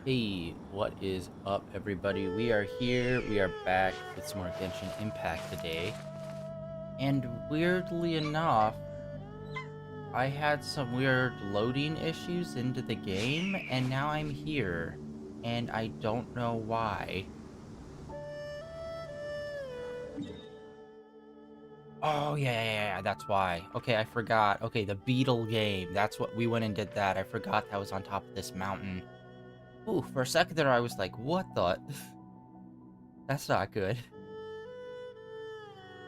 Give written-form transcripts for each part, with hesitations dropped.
Hey, what is up, everybody? We are here. We are back with some more Genshin Impact today. And weirdly enough, I had some weird loading issues into the game, and now I'm here. And I don't know why. Oh, yeah, that's why. Okay, I forgot. Okay, the Beetle game. That's what we went and did that. I forgot that was on top of this mountain. Ooh, for a second there, I was like, what the? That's not good.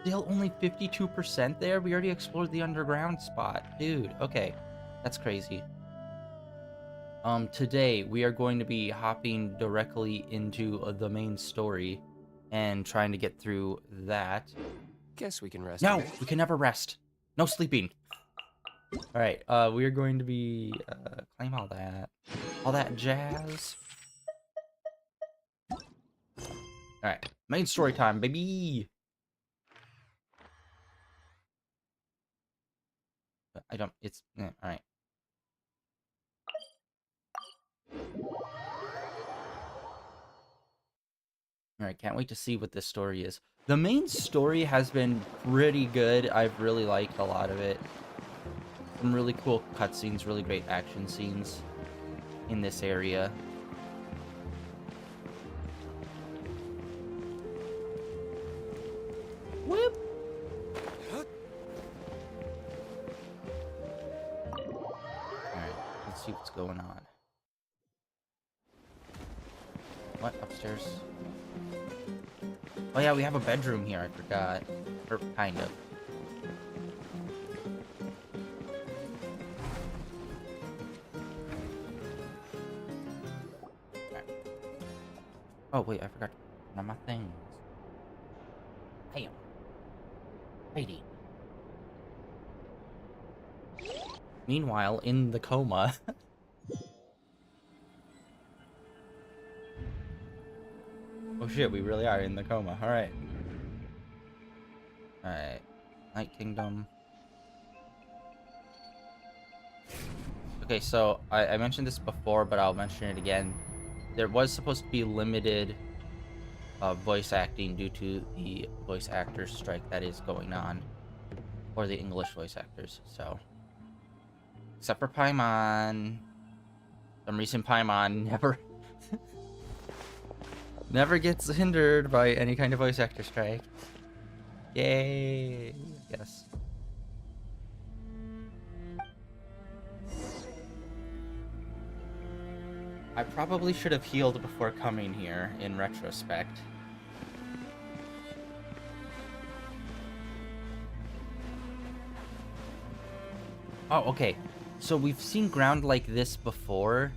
Still only 52% there? We already explored the underground spot. Dude, okay. That's crazy. Today we are going to be hopping directly into the main story and trying to get through that. Guess we can rest a No, bit. we can never rest. No sleeping. All right, we are going to be claim all that jazz. All right, main story time, baby. I don't. It's all right. Alright, can't wait to see what this story is. The main story has been pretty good. I've really liked a lot of it. Some really cool cutscenes, really great action scenes in this area. Whoop! Alright, let's see what's going on. What? Upstairs? Oh yeah, we have a bedroom here, I forgot. Or kind of. Right. Oh wait, I forgot one of my things. Damn. Heidi. Meanwhile, in the coma. Oh shit, we really are in the coma. Alright. Alright. Night Kingdom. Okay, so I mentioned this before, but I'll mention it again. There was supposed to be limited voice acting due to the voice actors strike that is going on. Or the English voice actors, so. Except for Paimon. Some reason Paimon never... never gets hindered by any kind of voice actor strike. Yay! Yes. I probably should have healed before coming here, in retrospect. Oh, okay. So we've seen ground like this before.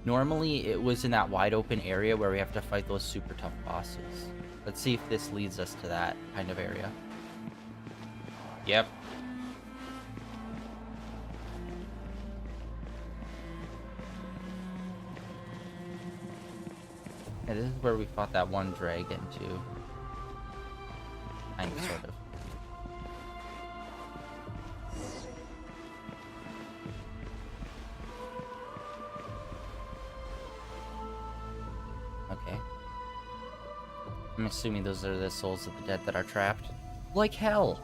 Normally, it was in that wide open area where we have to fight those super tough bosses. Let's see if this leads us to that kind of area. Yep. Yeah, this is where we fought that one dragon, too. Kind of, sort of. Okay. I'm assuming those are the souls of the dead that are trapped. Like hell!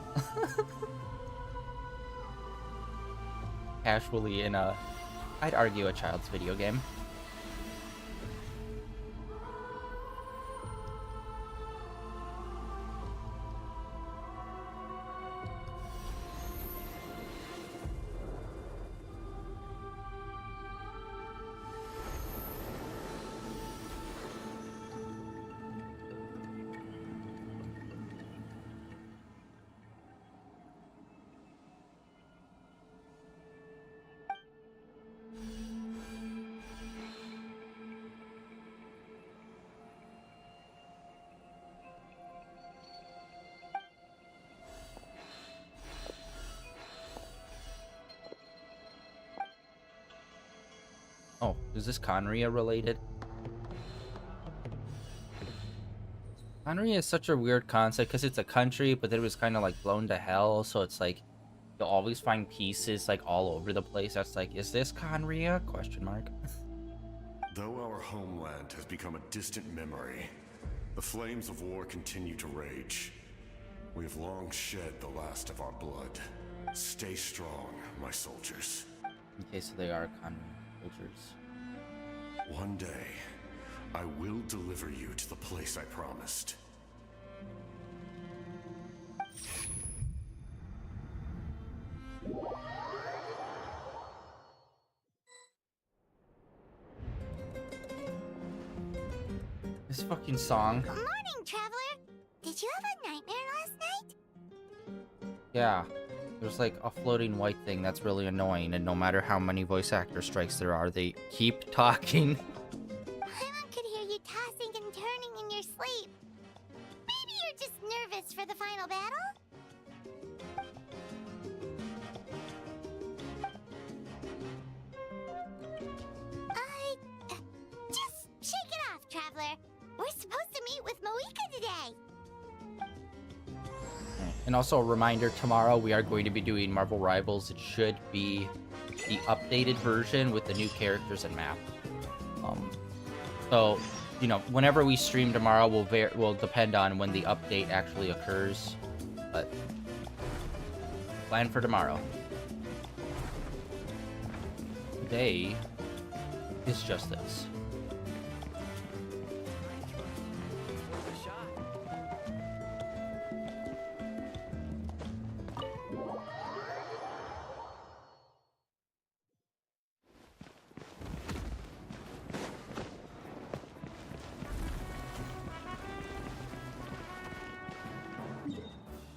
Casually in a... I'd argue a child's video game. Oh, is this Conria related? Conria is such a weird concept because it's a country, but it was kind of like blown to hell, so it's like you'll always find pieces like all over the place. That's like, is this Conria? Question mark. Though our homeland has become a distant memory, the flames of war continue to rage. We have long shed the last of our blood. Stay strong, my soldiers. Okay, so they are Khan soldiers. One day, I will deliver you to the place I promised. This fucking song. Good morning, traveler. Did you have a nightmare last night? Yeah. There's like a floating white thing that's really annoying, and no matter how many voice actor strikes there are, they keep talking. Paimon could hear you tossing and turning in your sleep. Maybe you're just nervous for the final battle? Just shake it off, traveler. We're supposed to meet with Moika today. And also a reminder, tomorrow we are going to be doing Marvel Rivals. It should be the updated version with the new characters and map. So, you know, whenever we stream tomorrow will depend on when the update actually occurs. But plan for tomorrow. Today is just this.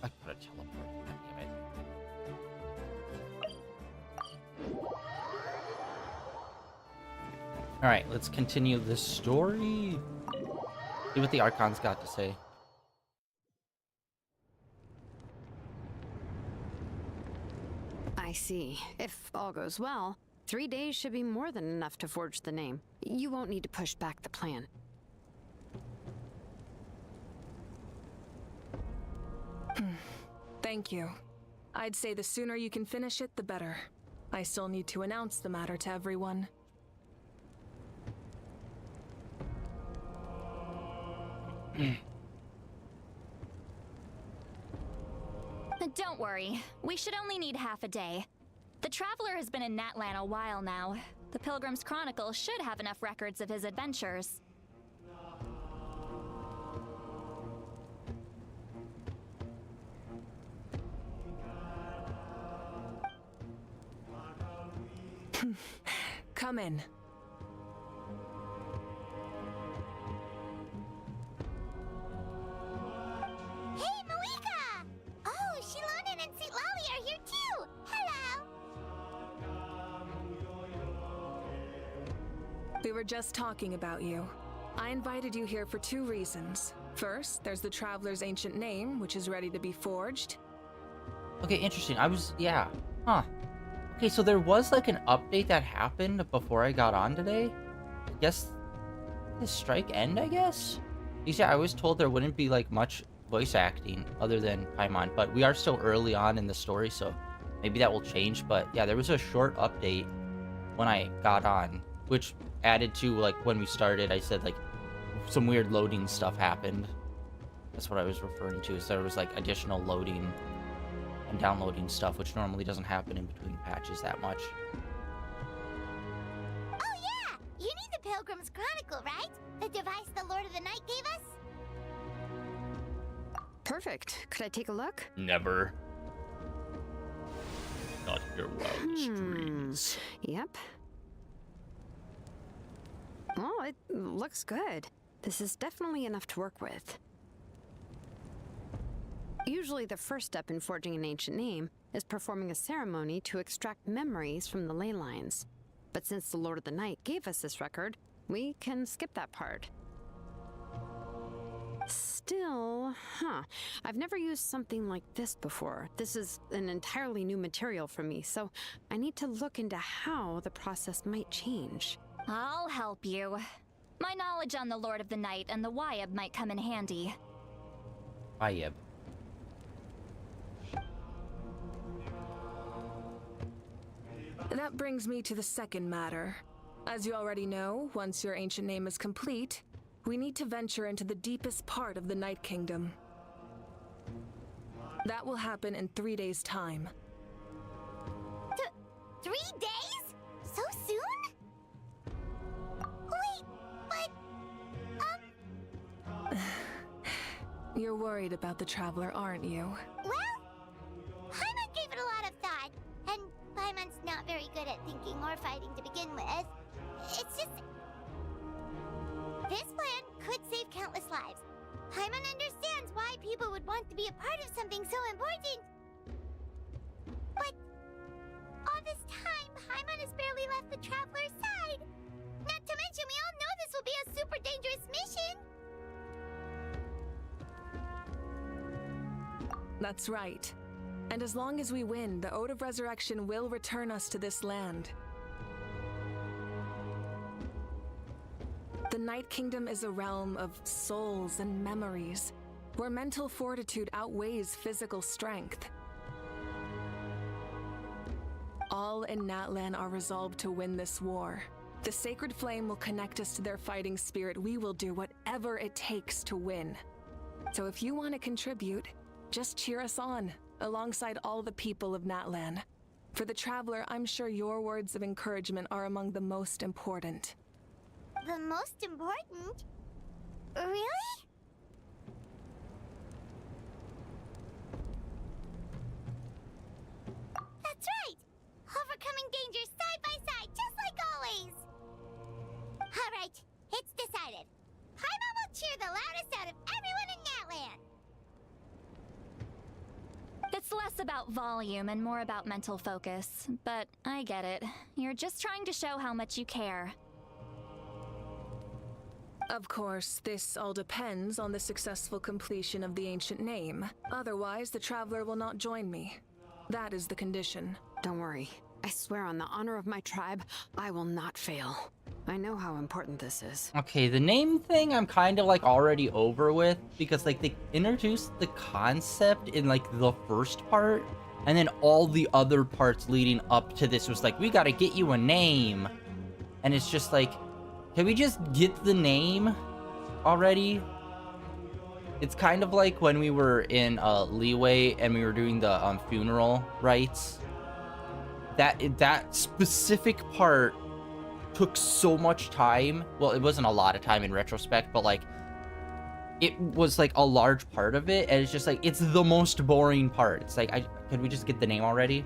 I gotta teleport. God damn it. Alright, let's continue this story. See what the Archon's got to say. I see. If all goes well, 3 days should be more than enough to forge the name. You won't need to push back the plan. Thank you. I'd say the sooner you can finish it, the better. I still need to announce the matter to everyone. Don't worry. We should only need half a day. The Traveler has been in Natlan a while now. The Pilgrim's Chronicle should have enough records of his adventures. Come in. Hey, Moika! Oh, Shilonen and St. Lolly are here too! Hello! We were just talking about you. I invited you here for 2 reasons. First, there's the Traveler's ancient name, which is ready to be forged. Okay, interesting. Yeah. Huh. Okay, so there was like an update that happened before I got on today. I guess the strike end, I guess? Because yeah, I was told there wouldn't be like much voice acting other than Paimon, but we are still early on in the story, so maybe that will change. But yeah, there was a short update when I got on, which added to like when we started, I said like some weird loading stuff happened. That's what I was referring to, is there was like additional loading and downloading stuff, which normally doesn't happen in between patches that much. Oh yeah! You need the Pilgrim's Chronicle, right? The device the Lord of the Night gave us? Perfect. Could I take a look? Never. Not your wildest dreams. Yep. Oh, it looks good. This is definitely enough to work with. Usually the first step in forging an ancient name is performing a ceremony to extract memories from the ley lines. But since the Lord of the Night gave us this record, we can skip that part. Still, I've never used something like this before. This is an entirely new material for me, so I need to look into how the process might change. I'll help you. My knowledge on the Lord of the Night and the Wyab might come in handy. Wyab. That brings me to the second matter. As you already know, once your ancient name is complete, we need to venture into the deepest part of the Night Kingdom. That will happen in 3 days' time. 3 days? So soon? Wait, but... You're worried about the Traveler, aren't you? Well, Paimon gave it a lot of thought, and Paimon's not very good at thinking or fighting to begin with. It's just... This plan could save countless lives. Paimon understands why people would want to be a part of something so important. But all this time, Paimon has barely left the Traveler's side. Not to mention, we all know this will be a super dangerous mission. That's right. And as long as we win, the Ode of Resurrection will return us to this land. The Night Kingdom is a realm of souls and memories, where mental fortitude outweighs physical strength. All in Natlan are resolved to win this war. The Sacred Flame will connect us to their fighting spirit. We will do whatever it takes to win. So if you want to contribute, just cheer us on, alongside all the people of Natlan. For the Traveler, I'm sure your words of encouragement are among the most important. The most important? Really? That's right! Overcoming dangers side by side, just like always! Alright, it's decided. Paimon will cheer the loudest out of everyone in Natlan! It's less about volume and more about mental focus, but I get it. You're just trying to show how much you care. Of course, this all depends on the successful completion of the ancient name. Otherwise, the Traveler will not join me. That is the condition. Don't worry. I swear on the honor of my tribe, I will not fail. I know how important this is. Okay, the name thing I'm kind of like already over with, because like they introduced the concept in like the first part, and then all the other parts leading up to this was like, we gotta get you a name. And it's just like, can we just get the name already? It's kind of like when we were in Leeway and we were doing the funeral rites. That specific part took so much time. Well, it wasn't a lot of time in retrospect, but like it was like a large part of it, and it's just like it's the most boring part. It's like, could we just get the name already?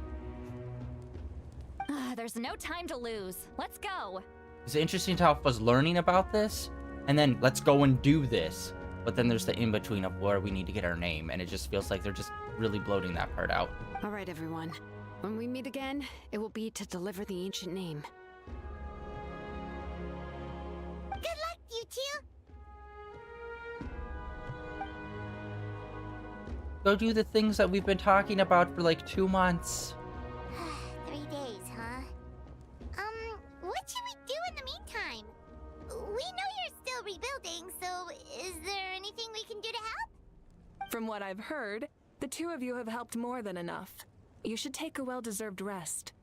There's no time to lose. Let's go. It's interesting how I was learning about this, and then let's go and do this. But then there's the in-between of where we need to get our name, and it just feels like they're just really bloating that part out. All right, everyone. When we meet again, it will be to deliver the ancient name. Good luck, you two! Go do the things that we've been talking about for like 2 months. 3 days, huh? What should we do in the meantime? We know you're still rebuilding, so is there anything we can do to help? From what I've heard, the two of you have helped more than enough. You should take a well-deserved rest.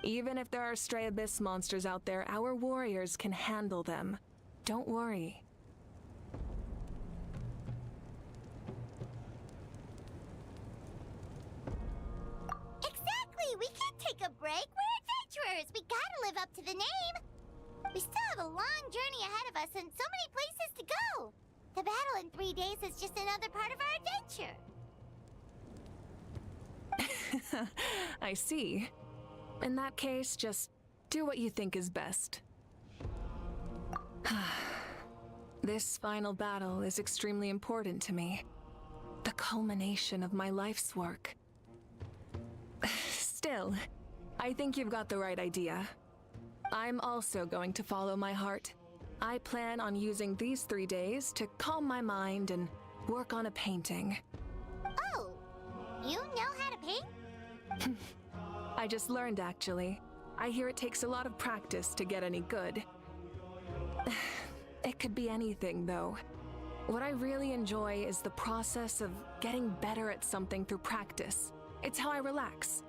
Even if there are stray abyss monsters out there, our warriors can handle them. Don't worry. Exactly! We can't take a break! We're adventurers! We gotta live up to the name! We still have a long journey ahead of us and so many places to go! The battle in 3 days is just another part of our adventure! I see. In that case, just do what you think is best. This final battle is extremely important to me. The culmination of my life's work. Still, I think you've got the right idea. I'm also going to follow my heart. I plan on using these 3 days to calm my mind and work on a painting. Oh! You know how to paint? I just learned, actually. I hear it takes a lot of practice to get any good. It could be anything, though. What I really enjoy is the process of getting better at something through practice. It's how I relax.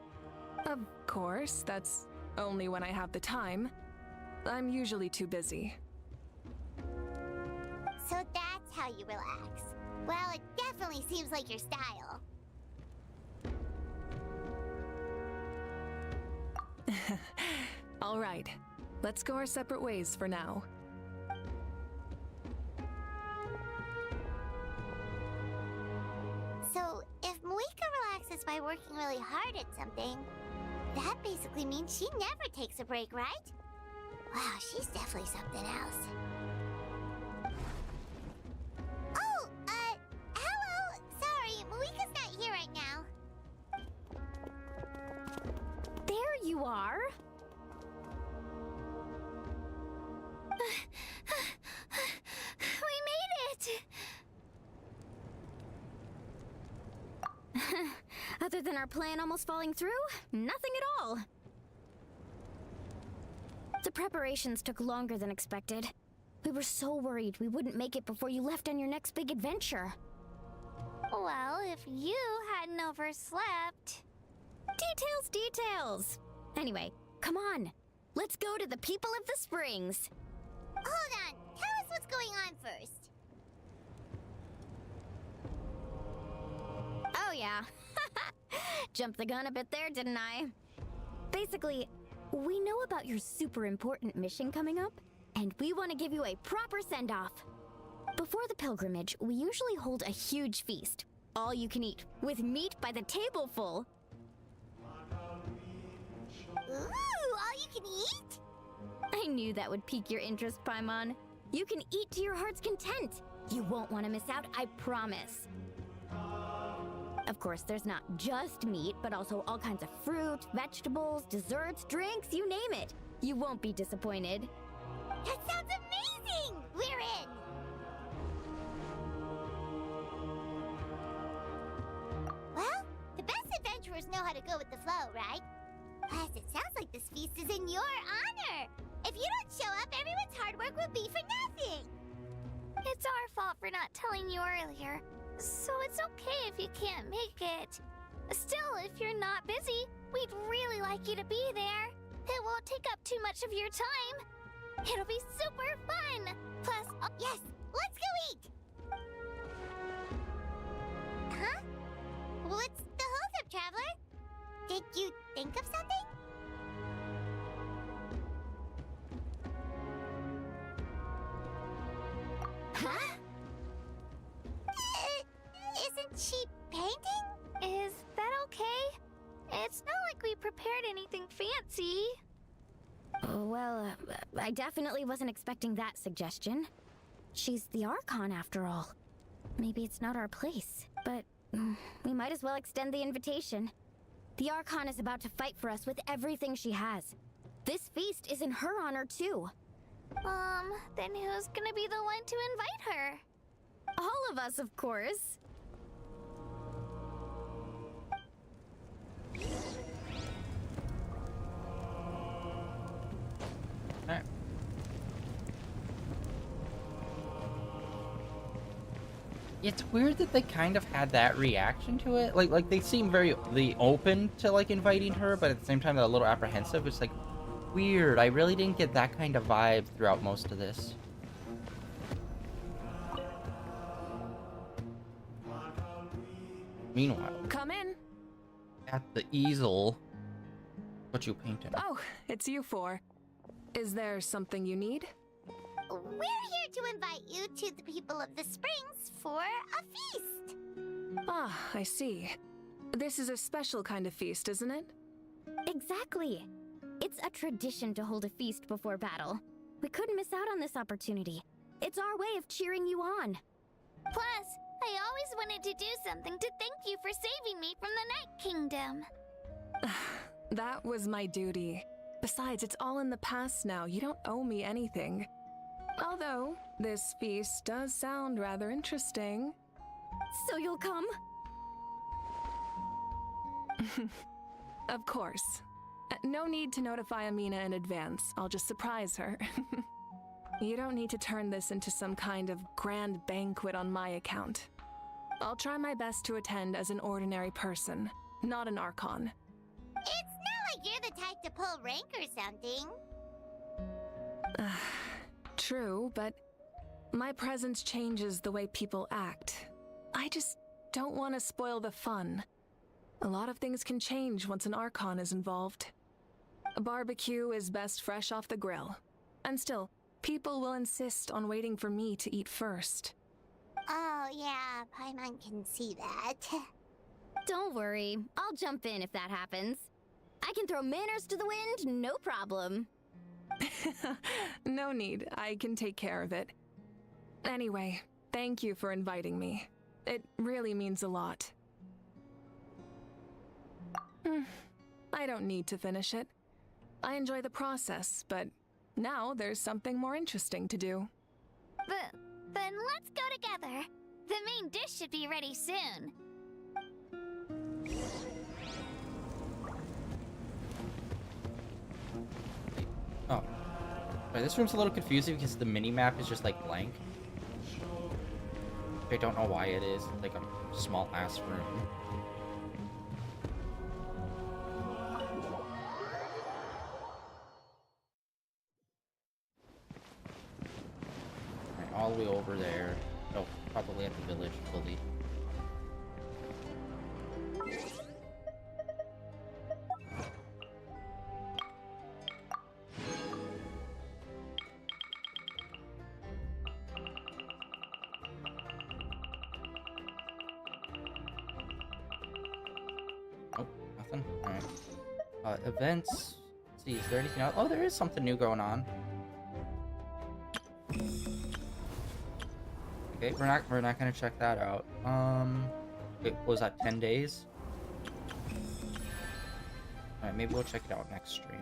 Of course, that's only when I have the time. I'm usually too busy. So that's how you relax. Well, it definitely seems like your style. All right, let's go our separate ways for now. So, if Moika relaxes by working really hard at something, that basically means she never takes a break, right? Wow, she's definitely something else. Oh, hello! Sorry, Moika's not here right now. There you are. We made it! Other than our plan almost falling through, nothing at all. The preparations took longer than expected. We were so worried we wouldn't make it before you left on your next big adventure. Well, if you hadn't overslept... Details! Anyway, come on. Let's go to the people of the Springs. Hold on, tell us what's going on first. Oh yeah. Jumped the gun a bit there, didn't I? Basically, we know about your super important mission coming up, and we want to give you a proper send-off. Before the pilgrimage, we usually hold a huge feast. All you can eat, with meat by the tableful. Ooh, all you can eat? I knew that would pique your interest, Paimon. You can eat to your heart's content. You won't want to miss out, I promise. Of course, there's not just meat, but also all kinds of fruit, vegetables, desserts, drinks, you name it. You won't be disappointed. That sounds amazing! We're in! Well, the best adventurers know how to go with the flow, right? Plus, it sounds like this feast is in your honor! If you don't show up, everyone's hard work will be for nothing! It's our fault for not telling you earlier, so it's okay if you can't make it. Still, if you're not busy, we'd really like you to be there. It won't take up too much of your time. It'll be super fun! Plus, Yes, let's go eat! Huh? What's the holdup, Traveler? Did you think of something? huh? Isn't she painting? Is that okay? It's not like we prepared anything fancy. Well, I definitely wasn't expecting that suggestion. She's the Archon after all. Maybe it's not our place, but we might as well extend the invitation. The Archon is about to fight for us with everything she has. This feast is in her honor too. Then who's gonna be the one to invite her? All of us, of course. Alright. It's weird that they kind of had that reaction to it. Like they seem very open to like inviting her, but at the same time they're a little apprehensive. It's like weird. I really didn't get that kind of vibe throughout most of this. Meanwhile, Come in. at the easel, what you painting? Oh, it's you four. Is there something you need? We're here to invite you to the people of the Springs for a feast. Ah, I see. This is a special kind of feast, isn't it? Exactly. It's a tradition to hold a feast before battle. We couldn't miss out on this opportunity. It's our way of cheering you on. Plus, I always wanted to do something to thank you for saving me from the Night Kingdom. That was my duty. Besides, it's all in the past now. You don't owe me anything. Although, this feast does sound rather interesting. So you'll come? Of course. No need to notify Amina in advance. I'll just surprise her. You don't need to turn this into some kind of grand banquet on my account. I'll try my best to attend as an ordinary person, not an Archon. It's not like you're the type to pull rank or something. True, but my presence changes the way people act. I just don't want to spoil the fun. A lot of things can change once an Archon is involved. A barbecue is best fresh off the grill. And still, people will insist on waiting for me to eat first. Oh, yeah, Paimon can see that. Don't worry, I'll jump in if that happens. I can throw manners to the wind, no problem. No need, I can take care of it. Anyway, thank you for inviting me. It really means a lot. I don't need to finish it. I enjoy the process, but now there's something more interesting to do. Then let's go together. The main dish should be ready soon. Oh. Right, this room's a little confusing because the mini-map is just like blank. I don't know why it is. Like a small ass room. Right, all the way over there. Oh, probably at the village fully. Oh, nothing? Alright. Events. Let's see, is there anything else? Oh, there is something new going on. Okay, we're not gonna check that out. Wait, what was that, 10 days? Alright, maybe we'll check it out next stream.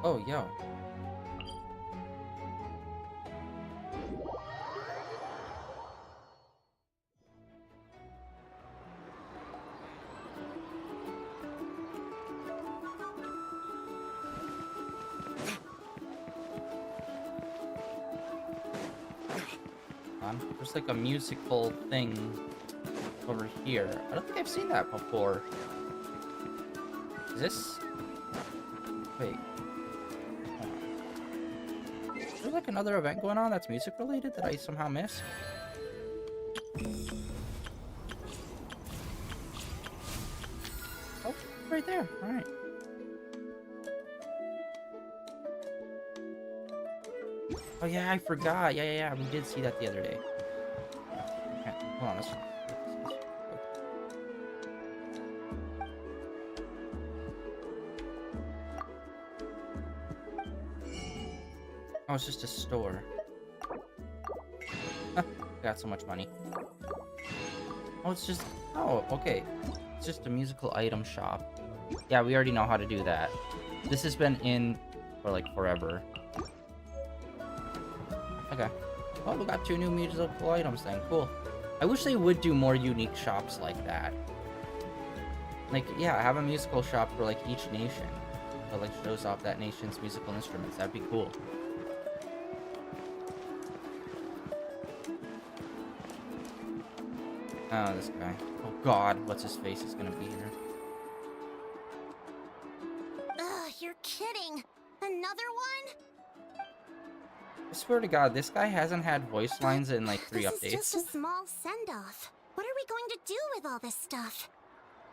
Oh, yo. There's like a musical thing over here. I don't think I've seen that before. Is this? Wait. Is there like another event going on that's music related that I somehow missed? Oh, right there. Alright. Oh yeah, I forgot. Yeah. We did see that the other day. Okay, hold on. Let's... Oh, it's just a store. Got so much money. Oh, it's just... Oh, okay. It's just a musical item shop. Yeah, we already know how to do that. This has been in for like forever. Okay. Well, we got 2 new musical items then. Cool. I wish they would do more unique shops like that. Like, yeah, have a musical shop for like each nation that like shows off that nation's musical instruments. That'd be cool. Oh, this guy. Oh god, what's his face is gonna be here. Ugh, you're kidding. Another one? I swear to god, this guy hasn't had voice lines in like 3 updates. This is just a small send-off. What are we going to do with all this stuff?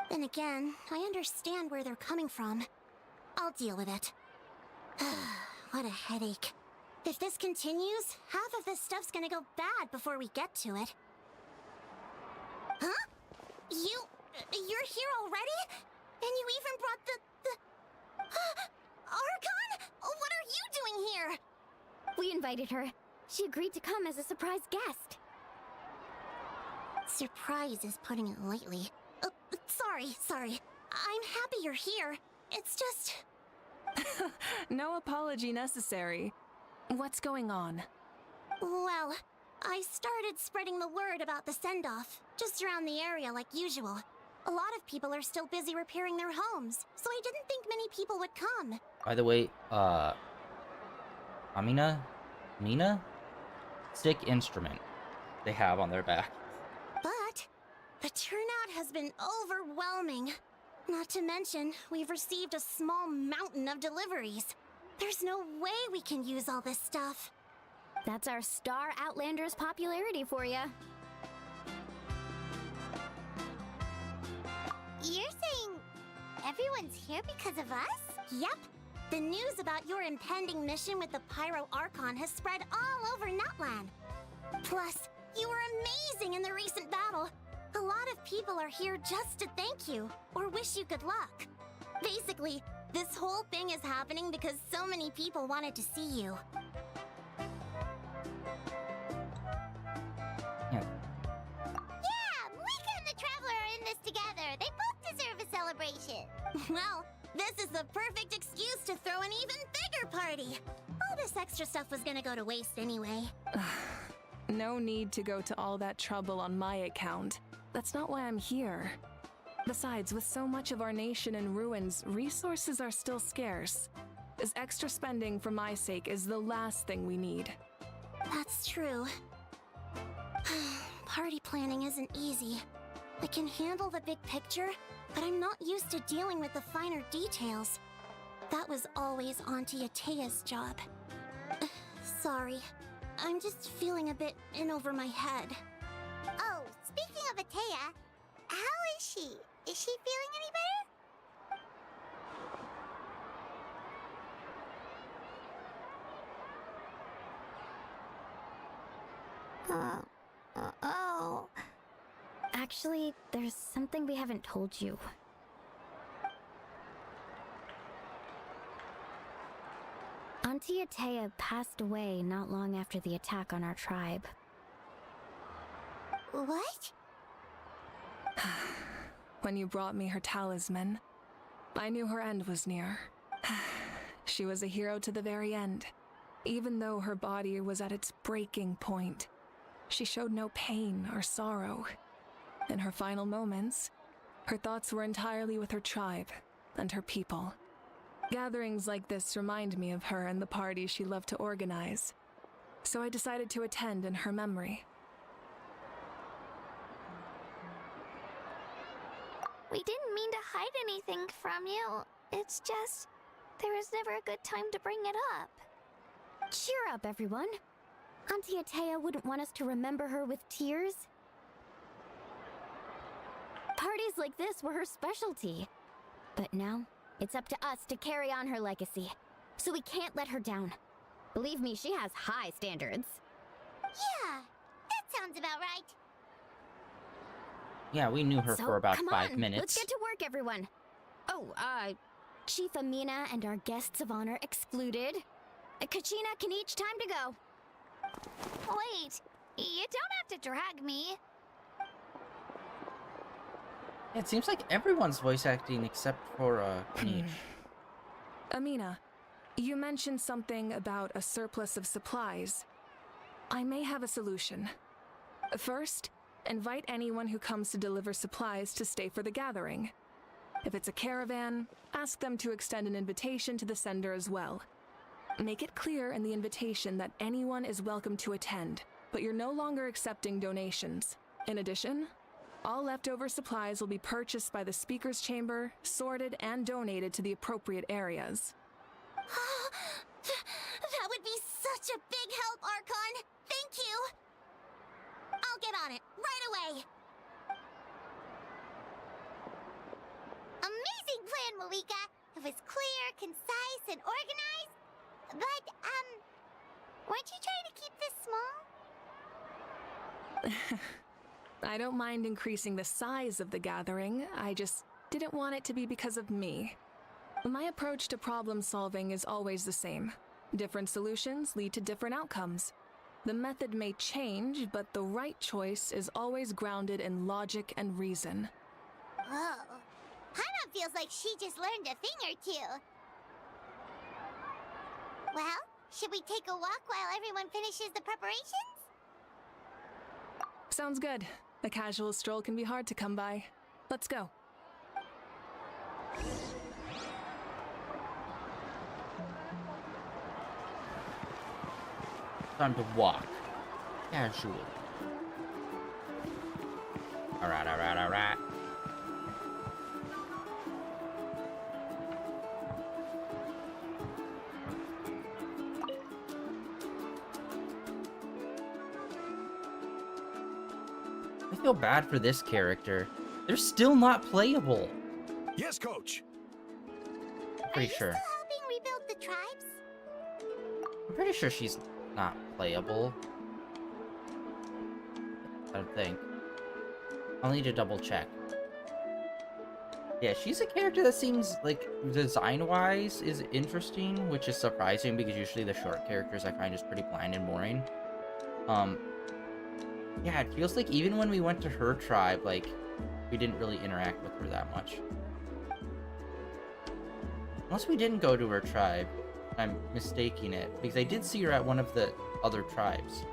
Then again, I understand where they're coming from. I'll deal with it. What a headache. If this continues, half of this stuff's gonna go bad before we get to it. Huh? You're here already? And you even brought the... Archon? What are you doing here? We invited her. She agreed to come as a surprise guest. Surprise is putting it lightly. Sorry. I'm happy you're here. It's just... No apology necessary. What's going on? Well, I started spreading the word about the send-off, just around the area like usual. A lot of people are still busy repairing their homes, so I didn't think many people would come. By the way, Amina, Mina, sick instrument they have on their back. But the turnout has been overwhelming. Not to mention, we've received a small mountain of deliveries. There's no way we can use all this stuff. That's our Star Outlander's popularity for you. You're saying everyone's here because of us? Yep. The news about your impending mission with the Pyro Archon has spread all over Nutland. Plus, you were amazing in the recent battle. A lot of people are here just to thank you, or wish you good luck. Basically, this whole thing is happening because so many people wanted to see you. Yeah. Yeah, Mika and the Traveler are in this together. They both deserve a celebration. Well, this is the perfect excuse to throw an even bigger party. All this extra stuff was gonna go to waste anyway. No need to go to all that trouble on my account. That's not why I'm here. Besides, with so much of our nation in ruins, resources are still scarce. This extra spending for my sake is the last thing we need. That's true. Party planning isn't easy. I can handle the big picture, but I'm not used to dealing with the finer details. That was always Auntie Atea's job. Sorry. I'm just feeling a bit in over my head. Oh, speaking of Atea, how is she? Is she feeling any better? Oh. Actually, there's something we haven't told you. Auntie Atea passed away not long after the attack on our tribe. What? When you brought me her talisman, I knew her end was near. She was a hero to the very end. Even though her body was at its breaking point, she showed no pain or sorrow. In her final moments, her thoughts were entirely with her tribe and her people. Gatherings like this remind me of her and the parties she loved to organize, so I decided to attend in her memory. We didn't mean to hide anything from you. It's just, there was never a good time to bring it up. Cheer up, everyone. Auntie Atea wouldn't want us to remember her with tears. Parties like this were her specialty. But now, it's up to us to carry on her legacy. So we can't let her down. Believe me, she has high standards. Yeah, that sounds about right. Yeah, we knew her So, for about come 5 on, minutes. let's get to work, everyone. Oh, Chief Amina and our guests of honor excluded. Kachina can each time to go. Wait, you don't have to drag me. It seems like everyone's voice acting except for Kanish. Amina, you mentioned something about a surplus of supplies. I may have a solution. First, invite anyone who comes to deliver supplies to stay for the gathering. If it's a caravan, ask them to extend an invitation to the sender as well. Make it clear in the invitation that anyone is welcome to attend, but you're no longer accepting donations. In addition, all leftover supplies will be purchased by the speaker's chamber, sorted, and donated to the appropriate areas. That would be such a big help, Archon. Thank you. I'll get on it right away. Amazing plan, Malika. It was clear, concise, and organized. But, weren't you trying to keep this small? I don't mind increasing the size of the gathering, I just didn't want it to be because of me. My approach to problem solving is always the same. Different solutions lead to different outcomes. The method may change, but the right choice is always grounded in logic and reason. Whoa. Hana feels like she just learned a thing or two. Well, should we take a walk while everyone finishes the preparations? Sounds good. A casual stroll can be hard to come by. Let's go. Time to walk. Casually. Alright, alright, alright. I feel bad for this character. They're still not playable. Yes, coach. I'm Are pretty you sure. still helping rebuild the tribes? I'm pretty sure she's not playable. I don't think. I'll need to double check. Yeah, she's a character that seems like design-wise is interesting, which is surprising because usually the short characters I find just pretty bland and boring. Yeah, it feels like even when we went to her tribe, like, we didn't really interact with her that much. Unless we didn't go to her tribe. I'm mistaking it, because I did see her at one of the other tribes.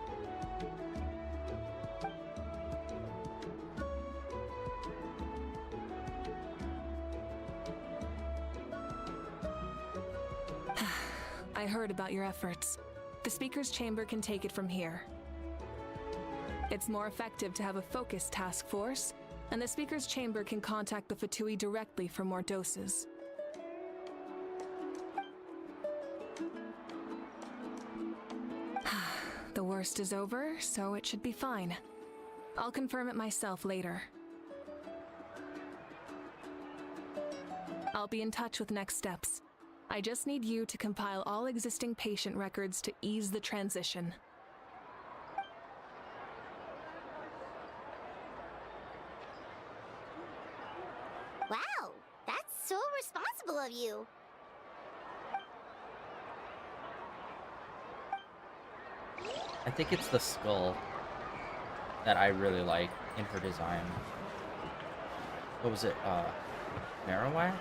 I heard about your efforts. The Speaker's Chamber can take it from here. It's more effective to have a focused task force, and the Speaker's Chamber can contact the Fatui directly for more doses. The worst is over, so it should be fine. I'll confirm it myself later. I'll be in touch with next steps. I just need you to compile all existing patient records to ease the transition. Wow, that's so responsible of you. I think it's the skull that I really like in her design. What was it? Marowak?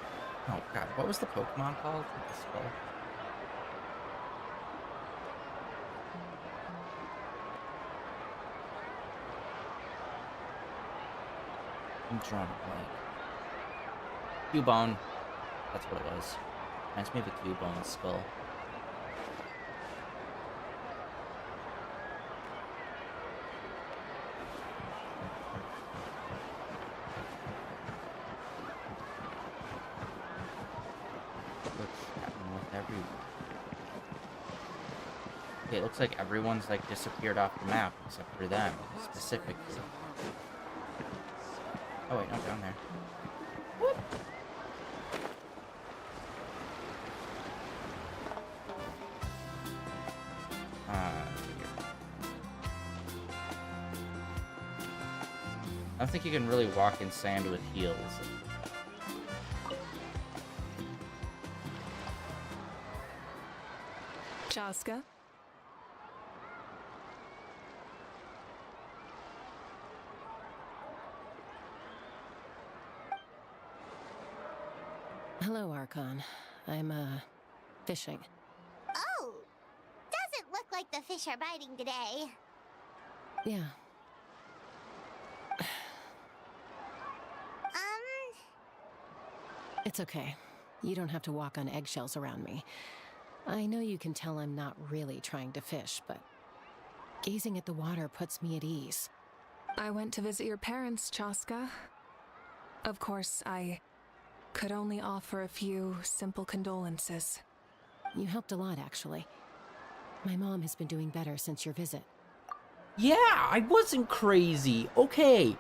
Oh god, what was the Pokemon called with the skull? I'm drawing a blank. Cubone. That's what it was. Reminds me of a Cubone skull. Okay, it looks like everyone's like disappeared off the map except for them. Specific. Oh wait, no, down there. Whoop. I don't think you can really walk in sand with heels. Chaska? Hello, Archon. I'm, fishing. Oh, doesn't look like the fish are biting today. Yeah. It's okay. You don't have to walk on eggshells around me. I know you can tell I'm not really trying to fish, but gazing at the water puts me at ease. I went to visit your parents, Chaska. Of course, I could only offer a few simple condolences. You helped a lot, actually. My mom has been doing better since your visit. Yeah, I wasn't crazy. Okay.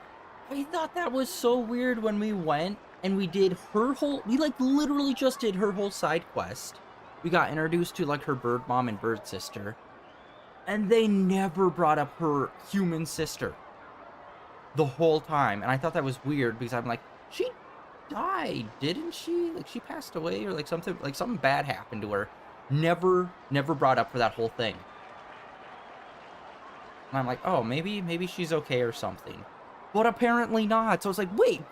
I thought that was so weird when we went and we did her whole... We, like, literally just did her whole side quest. We got introduced to, like, her bird mom and bird sister. And they never brought up her human sister. The whole time. And I thought that was weird because I'm like, she died, didn't she? Like, she passed away or, like, something bad happened to her. Never brought up for that whole thing. And I'm like, oh, maybe she's okay or something. But apparently not. So I was like, wait,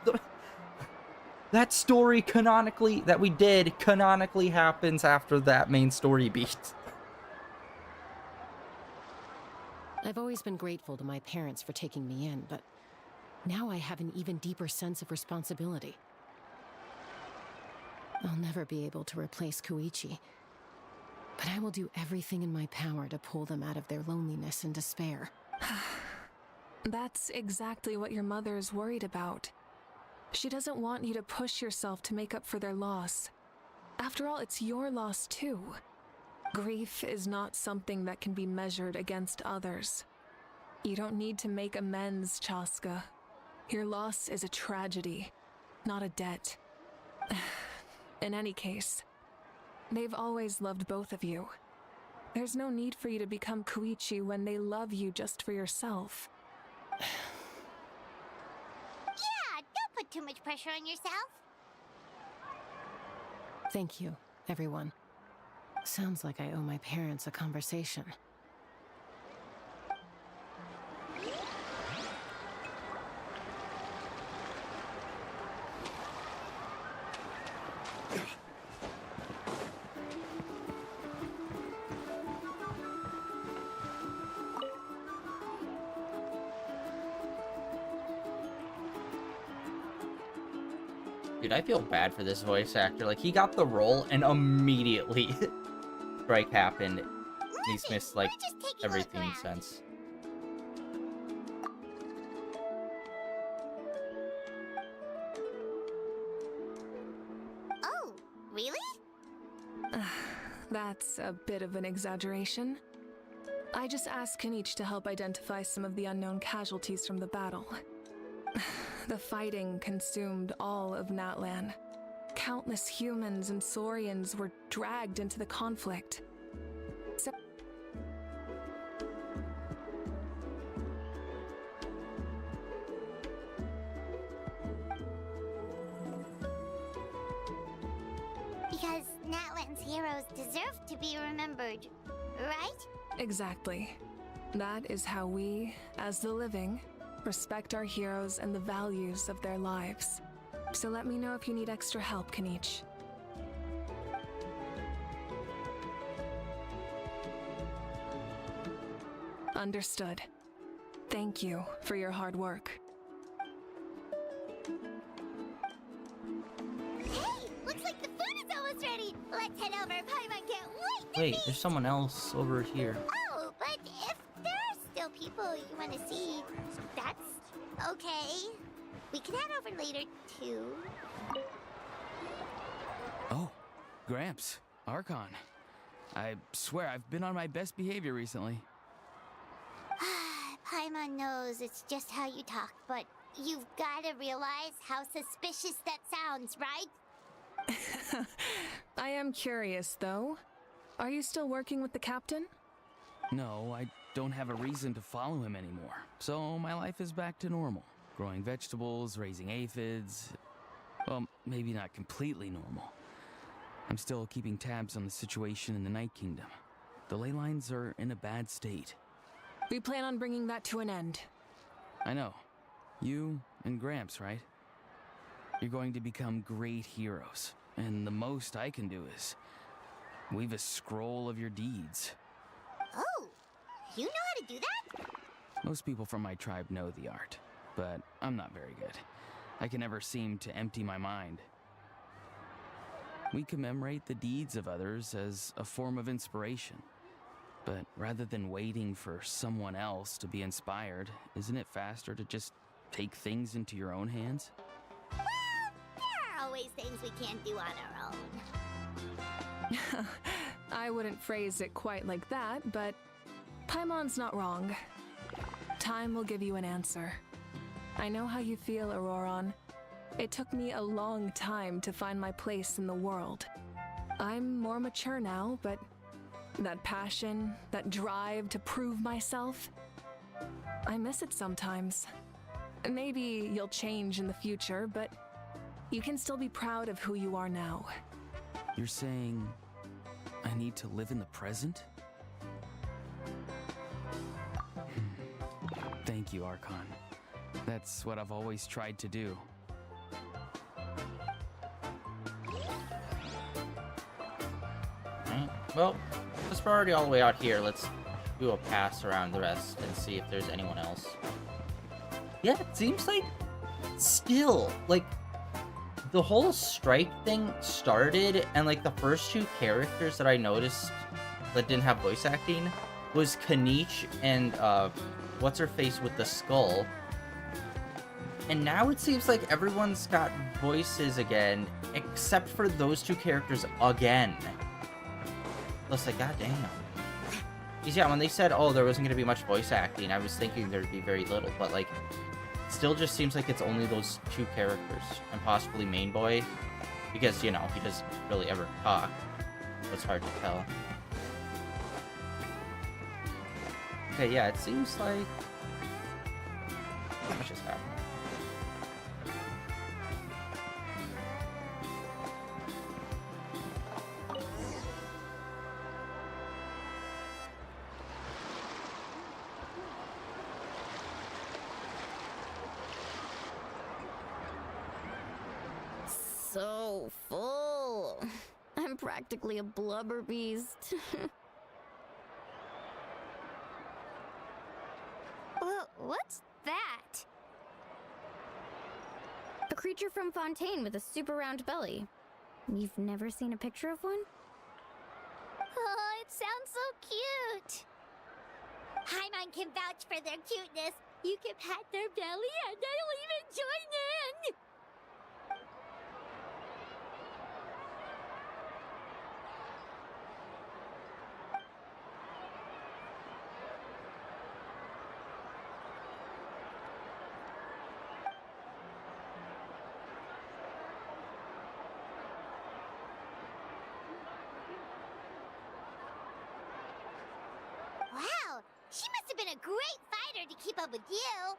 that story canonically, that we did, canonically happens after that main story beat. I've always been grateful to my parents for taking me in, but now I have an even deeper sense of responsibility. I'll never be able to replace Koichi. But I will do everything in my power to pull them out of their loneliness and despair. That's exactly what your mother is worried about. She doesn't want you to push yourself to make up for their loss. After all, it's your loss too. Grief is not something that can be measured against others. You don't need to make amends, Chaska. Your loss is a tragedy, not a debt. In any case, they've always loved both of you. There's no need for you to become Koichi when they love you just for yourself. Yeah, don't put too much pressure on yourself. Thank you, everyone. Sounds like I owe my parents a conversation. Dude, I feel bad for this voice actor. Like, he got the role and immediately strike happened. He's missed, like, everything since. Oh, really? That's a bit of an exaggeration. I just asked Kenichi to help identify some of the unknown casualties from the battle. The fighting consumed all of Natlan. Countless humans and Saurians were dragged into the conflict. So Because Natlan's heroes deserve to be remembered, right? exactly. That is how we, as the living, respect our heroes and the values of their lives. So let me know if you need extra help, Kenichi. Understood. Thank you for your hard work. Hey, looks like the food is almost ready. Let's head over. Paimon can't wait to Wait, meet. there's someone else over here. Oh, but if there are still people you want to see, that's okay. We can head over later, too. Oh, Gramps, Archon. I swear I've been on my best behavior recently. Paimon knows it's just how you talk, but you've got to realize how suspicious that sounds, right? I am curious, though. Are you still working with the captain? No, I don't have a reason to follow him anymore. So my life is back to normal. Growing vegetables, raising aphids. Well, maybe not completely normal. I'm still keeping tabs on the situation in the Night Kingdom. The ley lines are in a bad state. We plan on bringing that to an end. I know. You and Gramps, right? You're going to become great heroes. And the most I can do is weave a scroll of your deeds. Oh, you know how to do that? Most people from my tribe know the art, but I'm not very good. I can never seem to empty my mind. We commemorate the deeds of others as a form of inspiration. But rather than waiting for someone else to be inspired, isn't it faster to just take things into your own hands? Well, there are always things we can't do on our own. I wouldn't phrase it quite like that, but Paimon's not wrong. Time will give you an answer. I know how you feel, Auroron. It took me a long time to find my place in the world. I'm more mature now, but that passion, that drive to prove myself, I miss it sometimes. Maybe you'll change in the future, but you can still be proud of who you are now. You're saying I need to live in the present? Thank you, Archon. That's what I've always tried to do. Well, since we're already all the way out here, let's do a pass around the rest and see if there's anyone else. Yeah, it seems like still, like, the whole strike thing started, and, like, the first two characters that I noticed that didn't have voice acting was Kaniche and what's her face with the skull. And now it seems like everyone's got voices again, except for those two characters again. It's like, goddamn. Because yeah, when they said, oh, there wasn't going to be much voice acting, I was thinking there'd be very little, but like, still just seems like it's only those two characters, and possibly Main Boy, because, you know, he doesn't really ever talk, so it's hard to tell. Okay, yeah, it seems like... What just happened? So full. I'm practically a blubber beast. Well, what's that? A creature from Fontaine with a super round belly. You've never seen a picture of one? Oh, it sounds so cute. Paimon can vouch for their cuteness. You can pat their belly and I'll even join in. Wow, she must have been a great fighter to keep up with you.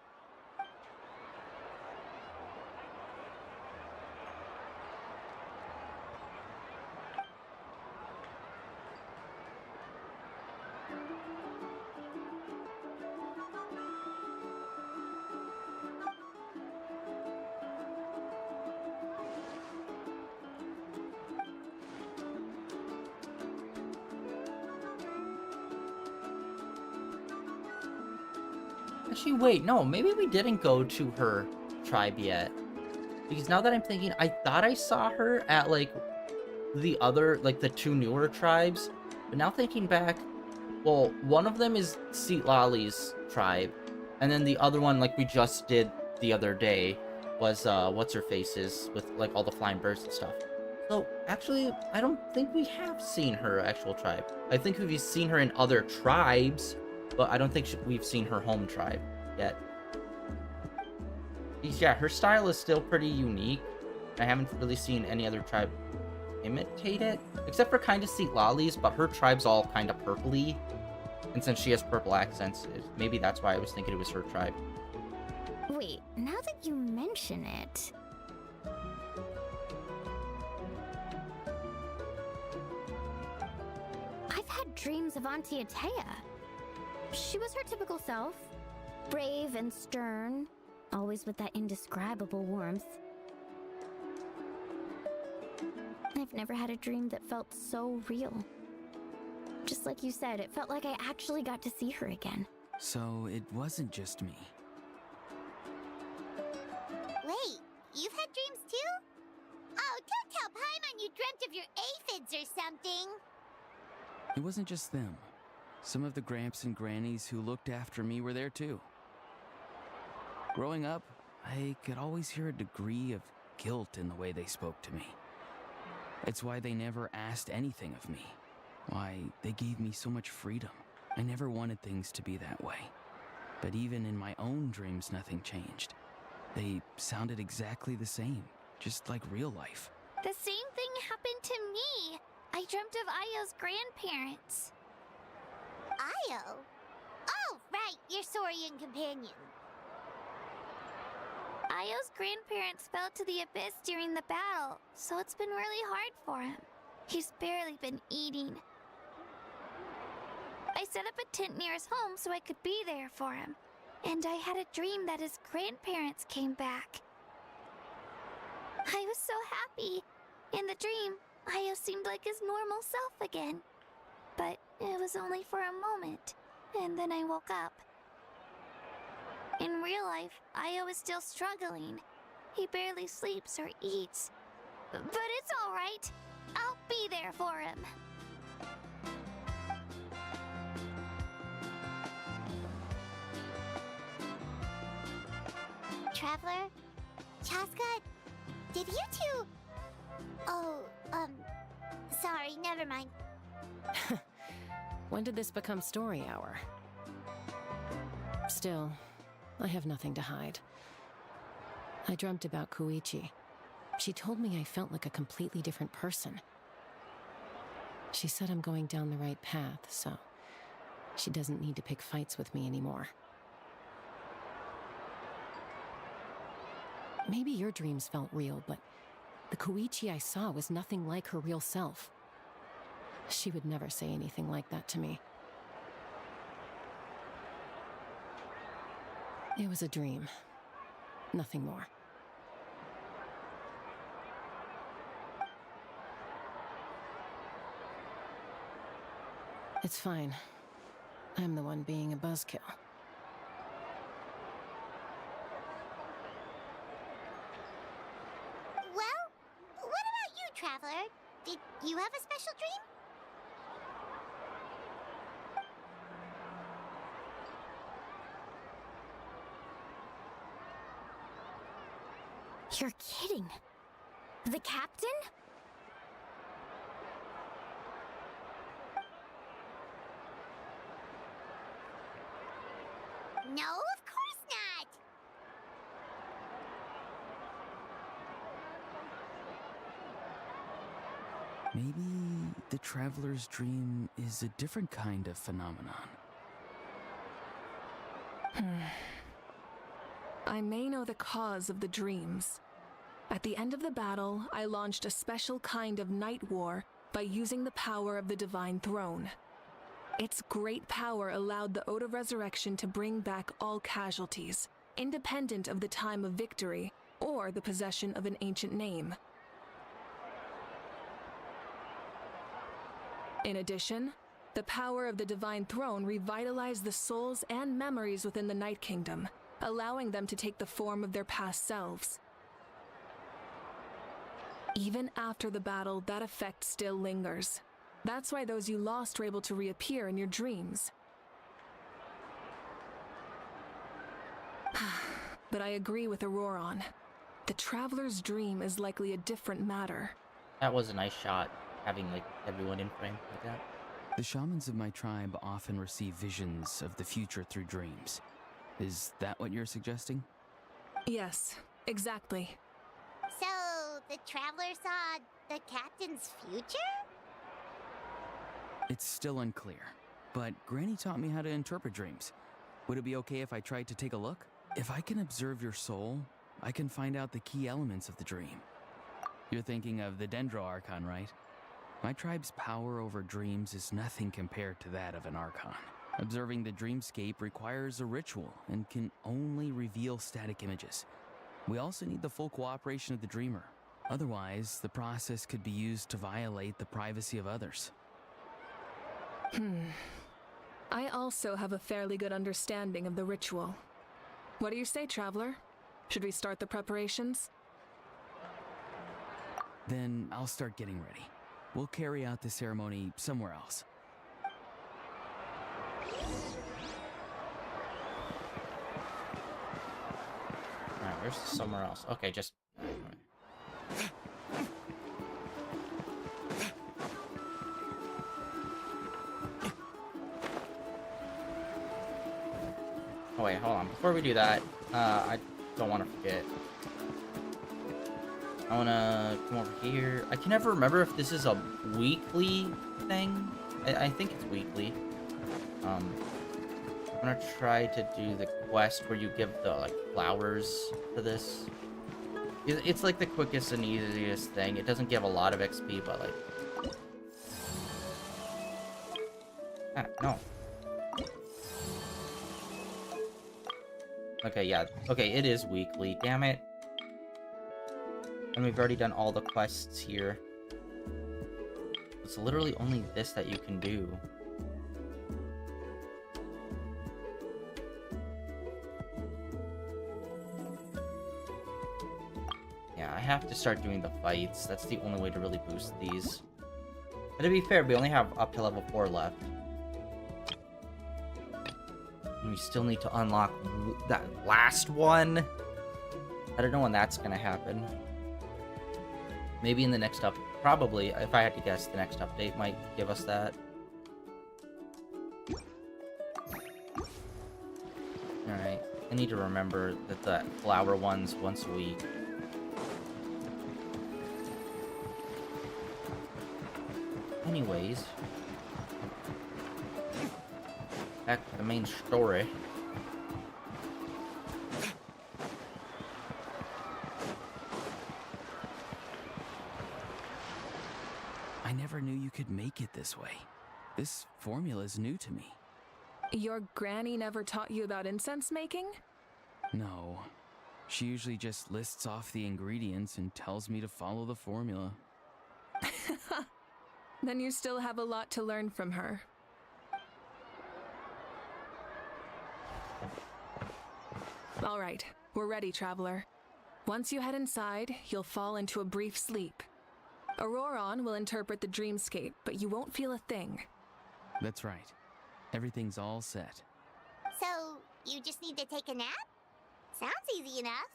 Actually, wait, no, maybe we didn't go to her tribe yet. Because now that I'm thinking, I thought I saw her at, like, the other, like, the two newer tribes. But now thinking back, well, one of them is Lali's tribe. And then the other one, like we just did the other day, was, What's-Her-Face's, with, like, all the flying birds and stuff. So, actually, I don't think we have seen her actual tribe. I think we've seen her in other tribes, but I don't think we've seen her home tribe yet. Yeah, her style is still pretty unique. I haven't really seen any other tribe imitate it, except for kind of Lali's, but her tribe's all kind of purpley. And since she has purple accents, maybe that's why I was thinking it was her tribe. Wait, now that you mention it... I've had dreams of Auntie Atea. She was her typical self. Brave and stern, always with that indescribable warmth. I've never had a dream that felt so real. Just like you said, it felt like I actually got to see her again. So it wasn't just me. Wait, you've had dreams too? Oh, don't tell Paimon you dreamt of your aphids or something. It wasn't just them. Some of the Gramps and Grannies who looked after me were there too. Growing up, I could always hear a degree of guilt in the way they spoke to me. It's why they never asked anything of me. Why they gave me so much freedom. I never wanted things to be that way. But even in my own dreams, nothing changed. They sounded exactly the same, just like real life. The same thing happened to me. I dreamt of Ayo's grandparents. Ayo? Oh, right, your Saurian companion. Ayo's grandparents fell to the abyss during the battle, so it's been really hard for him. He's barely been eating. I set up a tent near his home so I could be there for him. And I had a dream that his grandparents came back. I was so happy. In the dream, Ayo seemed like his normal self again. But it was only for a moment, and then I woke up. In real life, Ayo is still struggling. He barely sleeps or eats. But it's all right. I'll be there for him. Traveler? Chaska, did you two... Oh, sorry, never mind. When did this become story hour? Still, I have nothing to hide. I dreamt about Koichi. She told me I felt like a completely different person. She said I'm going down the right path, so she doesn't need to pick fights with me anymore. Maybe your dreams felt real, but the Koichi I saw was nothing like her real self. She would never say anything like that to me. It was a dream. Nothing more. It's fine. I'm the one being a buzzkill. Well, what about you, Traveler? Did you have a special dream? You're kidding. The captain? No, of course not! Maybe the traveler's dream is a different kind of phenomenon. I may know the cause of the dreams. At the end of the battle, I launched a special kind of night war by using the power of the Divine Throne. Its great power allowed the Ode of Resurrection to bring back all casualties, independent of the time of victory or the possession of an ancient name. In addition, the power of the Divine Throne revitalized the souls and memories within the Night Kingdom, allowing them to take the form of their past selves. Even after the battle, that effect still lingers. That's why those you lost were able to reappear in your dreams. But I agree with Auroron. The Traveler's dream is likely a different matter. That was a nice shot, having like everyone in frame like that. The shamans of my tribe often receive visions of the future through dreams. Is that what you're suggesting? Yes, exactly. So, the Traveler saw the captain's future? It's still unclear, but Granny taught me how to interpret dreams. Would it be okay if I tried to take a look? If I can observe your soul, I can find out the key elements of the dream. You're thinking of the Dendro Archon, right? My tribe's power over dreams is nothing compared to that of an Archon. Observing the dreamscape requires a ritual and can only reveal static images. We also need the full cooperation of the dreamer. Otherwise, the process could be used to violate the privacy of others. I also have a fairly good understanding of the ritual. What do you say, Traveler? Should we start the preparations? Then I'll start getting ready. We'll carry out the ceremony somewhere else. Alright, where's somewhere else? Okay, just... Oh wait, hold on. Before we do that, I don't want to forget. I want to come over here. I can never remember if this is a weekly thing. I think it's weekly. I'm gonna try to do the quest where you give the like flowers to this. It's like the quickest and easiest thing. It doesn't give a lot of XP, but like... Ah, no. Okay, yeah. Okay, it is weekly. Damn it. And we've already done all the quests here. It's literally only this that you can do. Yeah, I have to start doing the fights. That's the only way to really boost these. But to be fair, we only have up to level 4 left. And we still need to unlock that last one. I don't know when that's gonna happen. Maybe in the next probably, if I had to guess, the next update might give us that. Alright, I need to remember that the flower one's once a week. Anyways, back to the main story. I never knew you could make it this way. This formula is new to me. Your granny never taught you about incense making? No. She usually just lists off the ingredients and tells me to follow the formula. Then you still have a lot to learn from her. All right, we're ready, traveler. Once you head inside, you'll fall into a brief sleep. Auroron will interpret the dreamscape, but you won't feel a thing. That's right. Everything's all set. So, you just need to take a nap? Sounds easy enough.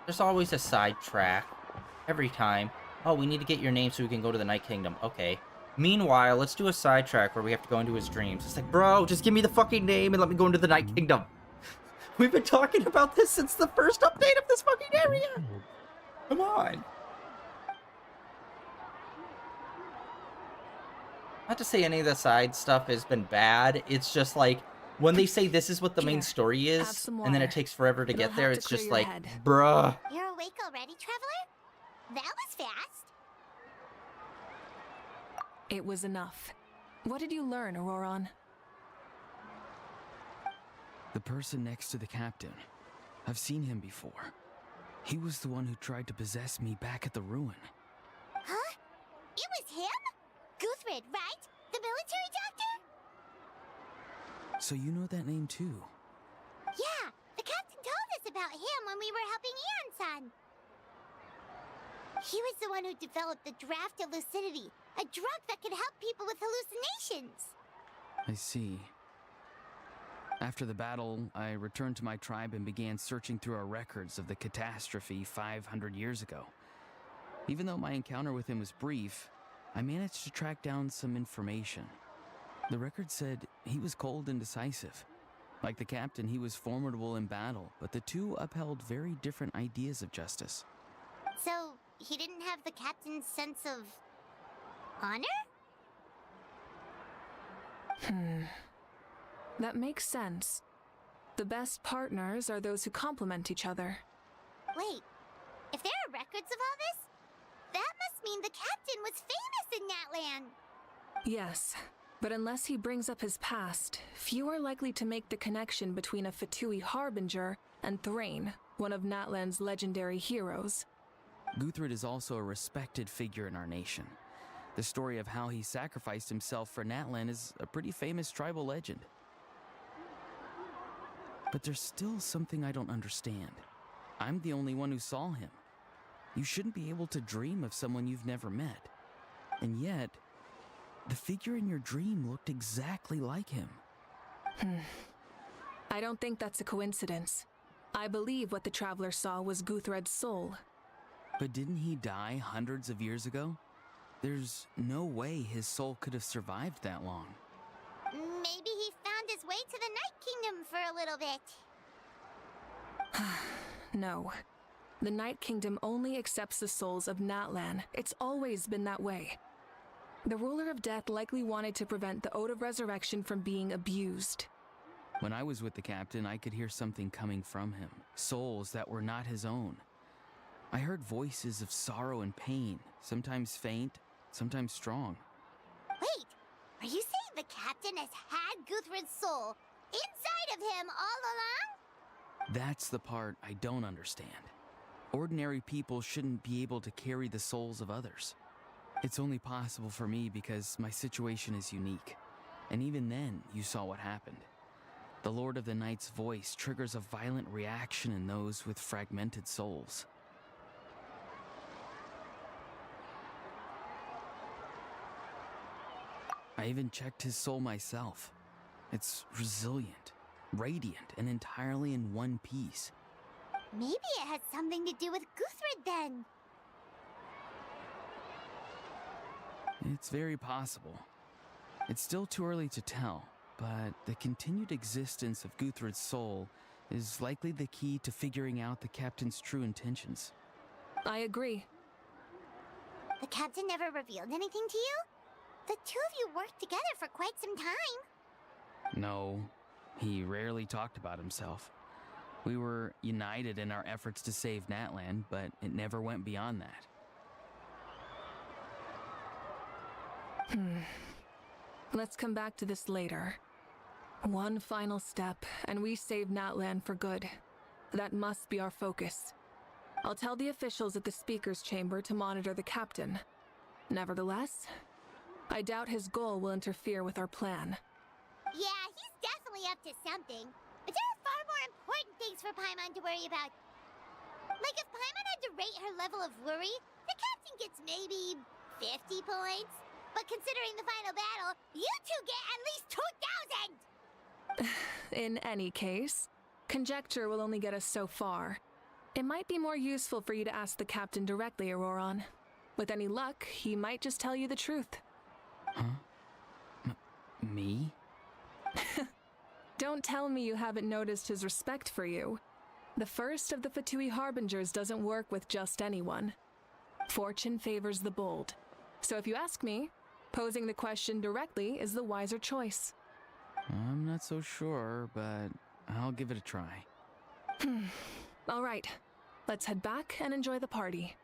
There's always a sidetrack. Every time. Oh, we need to get your name so we can go to the Night Kingdom. Okay. Meanwhile, let's do a sidetrack where we have to go into his dreams. It's like, bro, just give me the fucking name and let me go into the Night Kingdom. We've been talking about this since the first update of this fucking area. Come on. Not to say any of the side stuff has been bad. It's just like, when they say this is what the main Here, story have is, some and then it water. takes forever to It'll get help there, to it's clear just your like, head. bruh. You're awake already, traveler? That was fast. It was enough. What did you learn, Auroron? The person next to the captain. I've seen him before. He was the one who tried to possess me back at the ruin. Huh? It was him? Guthred, right? The military doctor? So you know that name too? Yeah, the captain told us about him when we were helping Ian-san. He was the one who developed the draft of lucidity, a drug that could help people with hallucinations. I see. After the battle, I returned to my tribe and began searching through our records of the catastrophe 500 years ago. Even though my encounter with him was brief, I managed to track down some information. The record said he was cold and decisive. Like the captain, he was formidable in battle, but the two upheld very different ideas of justice. So, he didn't have the captain's sense of honor? That makes sense. The best partners are those who complement each other. Wait, if there are records of all this, that must mean the captain was famous in Natlan. Yes, but unless he brings up his past, few are likely to make the connection between a Fatui harbinger and Thrain, one of Natlan's legendary heroes. Guthred is also a respected figure in our nation. The story of how he sacrificed himself for Natlan is a pretty famous tribal legend. But there's still something I don't understand. I'm the only one who saw him. You shouldn't be able to dream of someone you've never met. And yet, the figure in your dream looked exactly like him. I don't think that's a coincidence. I believe what the traveler saw was Guthred's soul. But didn't he die hundreds of years ago? There's no way his soul could have survived that long. Maybe he found his way to the Night Kingdom for a little bit. No. The Night Kingdom only accepts the souls of Natlan. It's always been that way. The ruler of death likely wanted to prevent the Ode of Resurrection from being abused. When I was with the captain, I could hear something coming from him. Souls that were not his own. I heard voices of sorrow and pain, sometimes faint, sometimes strong. Wait, are you saying the captain has had Guthred's soul inside of him all along? That's the part I don't understand. Ordinary people shouldn't be able to carry the souls of others. It's only possible for me because my situation is unique. And even then, you saw what happened. The Lord of the Night's voice triggers a violent reaction in those with fragmented souls. I even checked his soul myself. It's resilient, radiant, and entirely in one piece. Maybe it has something to do with Guthrid then. It's very possible. It's still too early to tell, but the continued existence of Guthrid's soul is likely the key to figuring out the captain's true intentions. I agree. The captain never revealed anything to you? The two of you worked together for quite some time. No, he rarely talked about himself. We were united in our efforts to save Natlan, but it never went beyond that. Let's come back to this later. One final step, and we save Natlan for good. That must be our focus. I'll tell the officials at the speaker's chamber to monitor the captain. Nevertheless, I doubt his goal will interfere with our plan. Yeah, he's definitely up to something. But there are far more important things for Paimon to worry about. Like if Paimon had to rate her level of worry, the captain gets maybe 50 points. But considering the final battle, you two get at least 2,000! In any case, conjecture will only get us so far. It might be more useful for you to ask the captain directly, Auroron. With any luck, he might just tell you the truth. Huh? Me? Don't tell me you haven't noticed his respect for you. The first of the Fatui Harbingers doesn't work with just anyone. Fortune favors the bold. So if you ask me, posing the question directly is the wiser choice. I'm not so sure, but I'll give it a try. All right, let's head back and enjoy the party.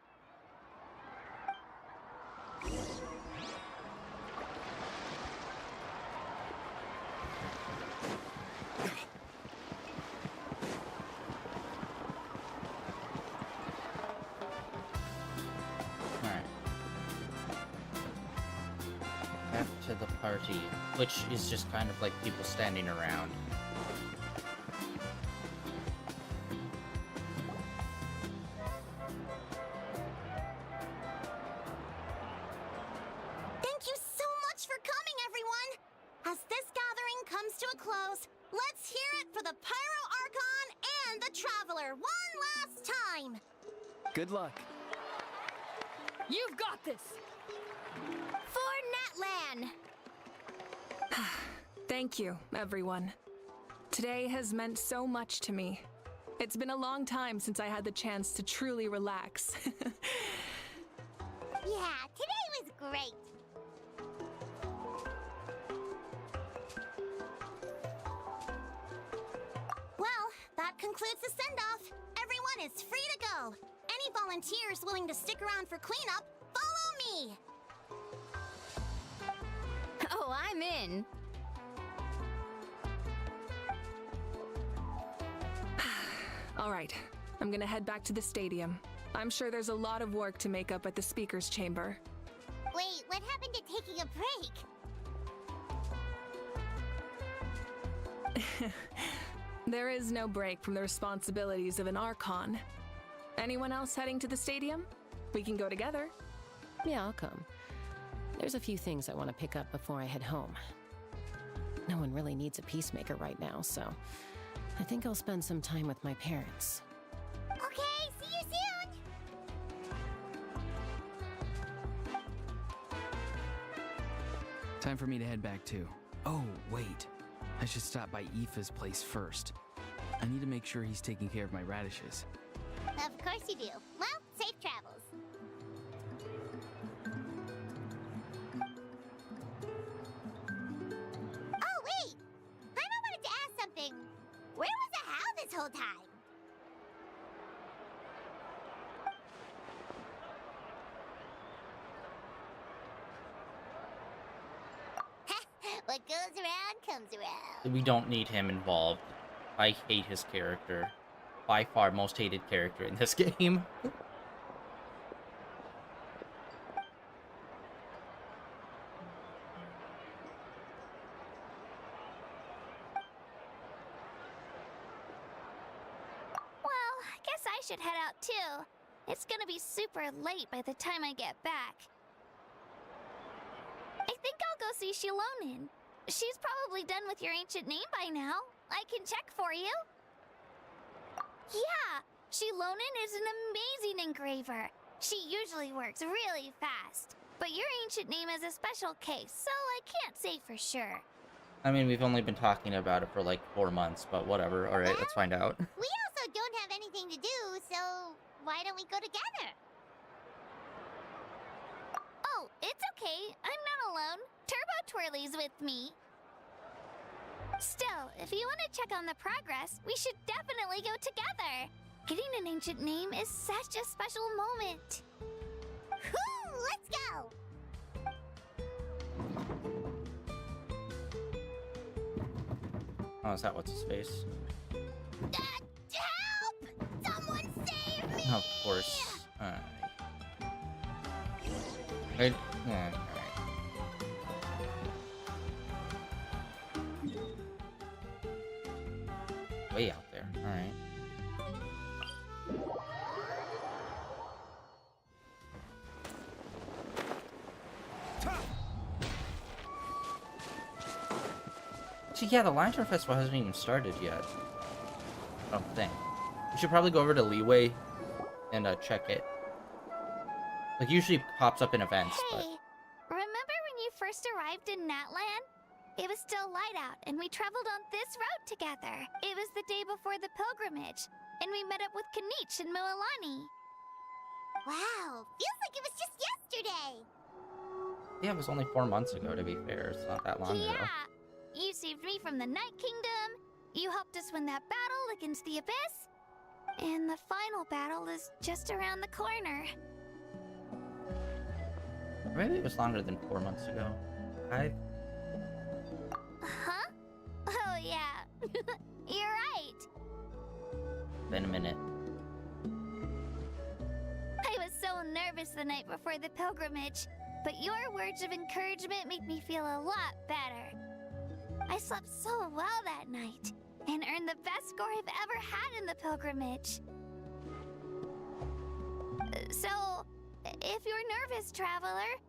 To the party, which is just kind of like people standing around. Thank you so much for coming, everyone! As this gathering comes to a close, let's hear it for the Pyro Archon and the Traveler one last time! Good luck. You've got this! For Natlan! Thank you, everyone. Today has meant so much to me. It's been a long time since I had the chance to truly relax. Yeah, today was great! Well, that concludes the send-off. Everyone is free to go. Any volunteers willing to stick around for cleanup, follow me! Oh, I'm in. All right, I'm gonna head back to the stadium. I'm sure there's a lot of work to make up at the speaker's chamber. Wait, what happened to taking a break? There is no break from the responsibilities of an Archon. Anyone else heading to the stadium? We can go together. Yeah, I'll come. There's a few things I want to pick up before I head home. No one really needs a peacemaker right now, so I think I'll spend some time with my parents. Okay, see you soon! Time for me to head back too. Oh, wait. I should stop by Aoife's place first. I need to make sure he's taking care of my radishes. Of course you do. Well, safe travels. Oh, wait! I wanted to ask something. Where was the Hal this whole time? What goes around comes around. We don't need him involved. I hate his character. By far most hated character in this game. Well, I guess I should head out too. It's gonna be super late by the time I get back. I think I'll go see Shilonin. She's probably done with your ancient name by now. I can check for you. Yeah, Shilonen is an amazing engraver. She usually works really fast. But your ancient name is a special case, so I can't say for sure. I mean, we've only been talking about it for like 4 months, but whatever. All right, let's find out. We also don't have anything to do, so why don't we go together? Oh, it's okay. I'm not alone. Turbo Twirly's with me. Still, if you want to check on the progress, we should definitely go together. Getting an ancient name is such a special moment. Whoo, let's go! Oh, is that what's his face? Help! Someone save me! Of course. Wait, yeah, alright. Way out there. Alright. So yeah, the Lantern Festival hasn't even started yet. I don't think. We should probably go over to Leeway and check it. Like, usually pops up in events, Hey, but... remember when you first arrived in Natlan? It was still light out, and we traveled on this road together. It was the day before the pilgrimage, and we met up with Kanich and Moalani. Wow, feels like it was just yesterday. Yeah, it was only 4 months ago, to be fair. It's not that long ago. Yeah, you saved me from the Night Kingdom. You helped us win that battle against the Abyss. And the final battle is just around the corner. Or maybe it was longer than 4 months ago. Huh? Oh, yeah. You're right. Been a minute. I was so nervous the night before the pilgrimage, but your words of encouragement make me feel a lot better. I slept so well that night and earned the best score I've ever had in the pilgrimage. So, if you're nervous, traveler,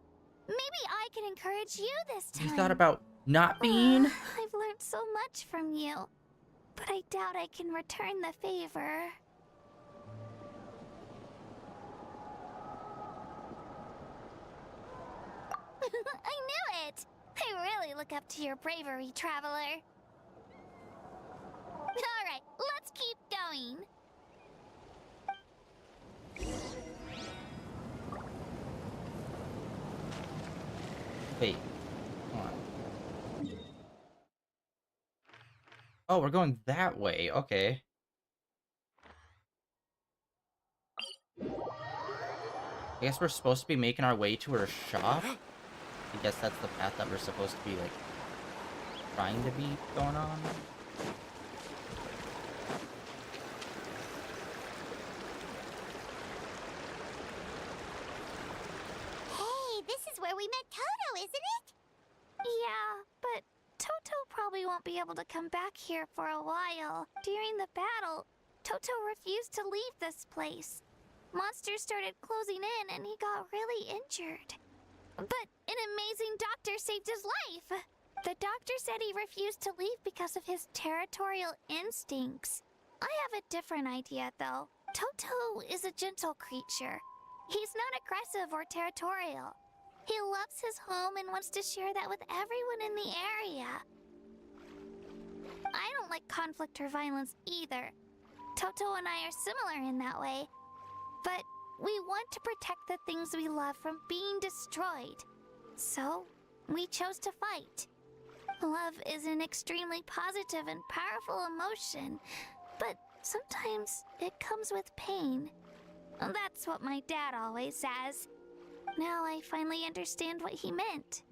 maybe I can encourage you this time. You thought about not being? I've learned so much from you, but I doubt I can return the favor. I knew it! I really look up to your bravery, traveler. Alright, let's keep going. Wait. Hold on. Oh, we're going that way. Okay. I guess we're supposed to be making our way to her shop. I guess that's the path that we're supposed to be, like, trying to be going on. Hey, this is where we met Toto, isn't it? Yeah, but Toto probably won't be able to come back here for a while. During the battle, Toto refused to leave this place. Monsters started closing in and he got really injured. But an amazing doctor saved his life. The doctor said he refused to leave because of his territorial instincts. I have a different idea, though. Toto is a gentle creature. He's not aggressive or territorial. He loves his home and wants to share that with everyone in the area. I don't like conflict or violence either. Toto and I are similar in that way. But we want to protect the things we love from being destroyed. So, we chose to fight. Love is an extremely positive and powerful emotion, but sometimes it comes with pain. That's what my dad always says. Now I finally understand what he meant.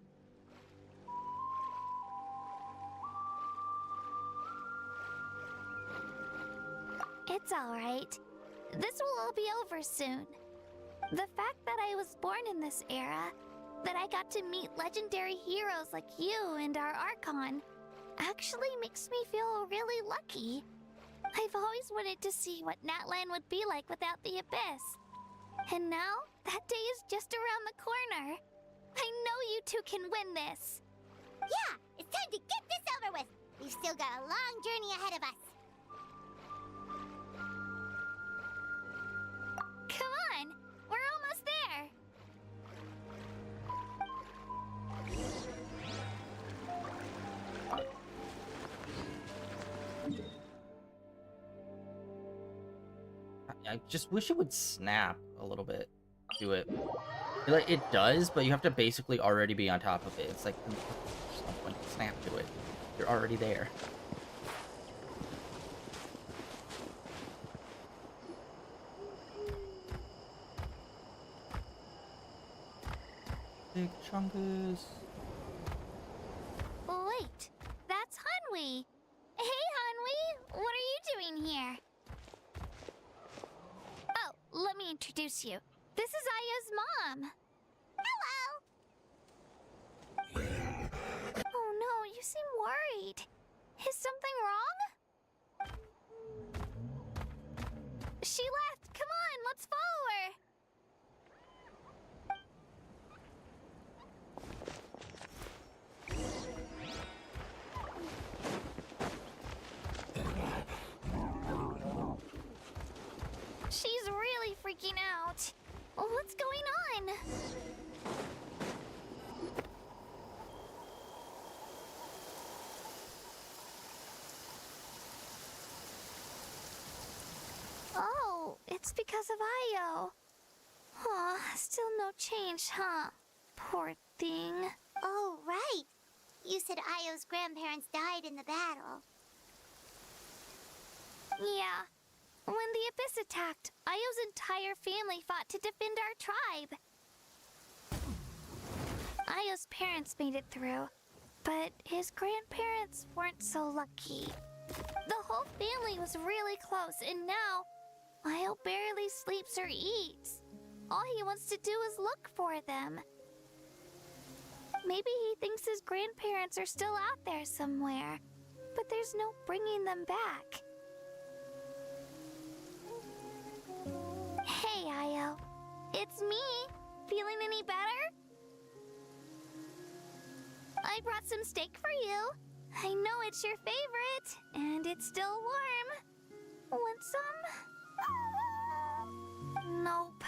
It's alright. This will all be over soon. The fact that I was born in this era, that I got to meet legendary heroes like you and our Archon, actually makes me feel really lucky. I've always wanted to see what Natlan would be like without the Abyss. And now, that day is just around the corner. I know you two can win this. Yeah, it's time to get this over with. We've still got a long journey ahead of us. I just wish it would snap a little bit to it. Like, it does, but you have to basically already be on top of it. It's like, there's no point to snap to it. You're already there. Big Chungus. Wait, that's Hanwi. Hey, Hanwi, what are you doing here? Oh, let me introduce you. This is Aya's mom. Hello! Oh no, you seem worried. Is something wrong? She left. Come on, let's follow her. She's really freaking out. What's going on? Oh, it's because of Io. Aw, still no change, huh? Poor thing. Oh, right. You said Io's grandparents died in the battle. Yeah. When the Abyss attacked, Io's entire family fought to defend our tribe. Io's parents made it through, but his grandparents weren't so lucky. The whole family was really close, and now Io barely sleeps or eats. All he wants to do is look for them. Maybe he thinks his grandparents are still out there somewhere, but there's no bringing them back. Hey, Io. It's me. Feeling any better? I brought some steak for you. I know it's your favorite, and it's still warm. Want some? Nope.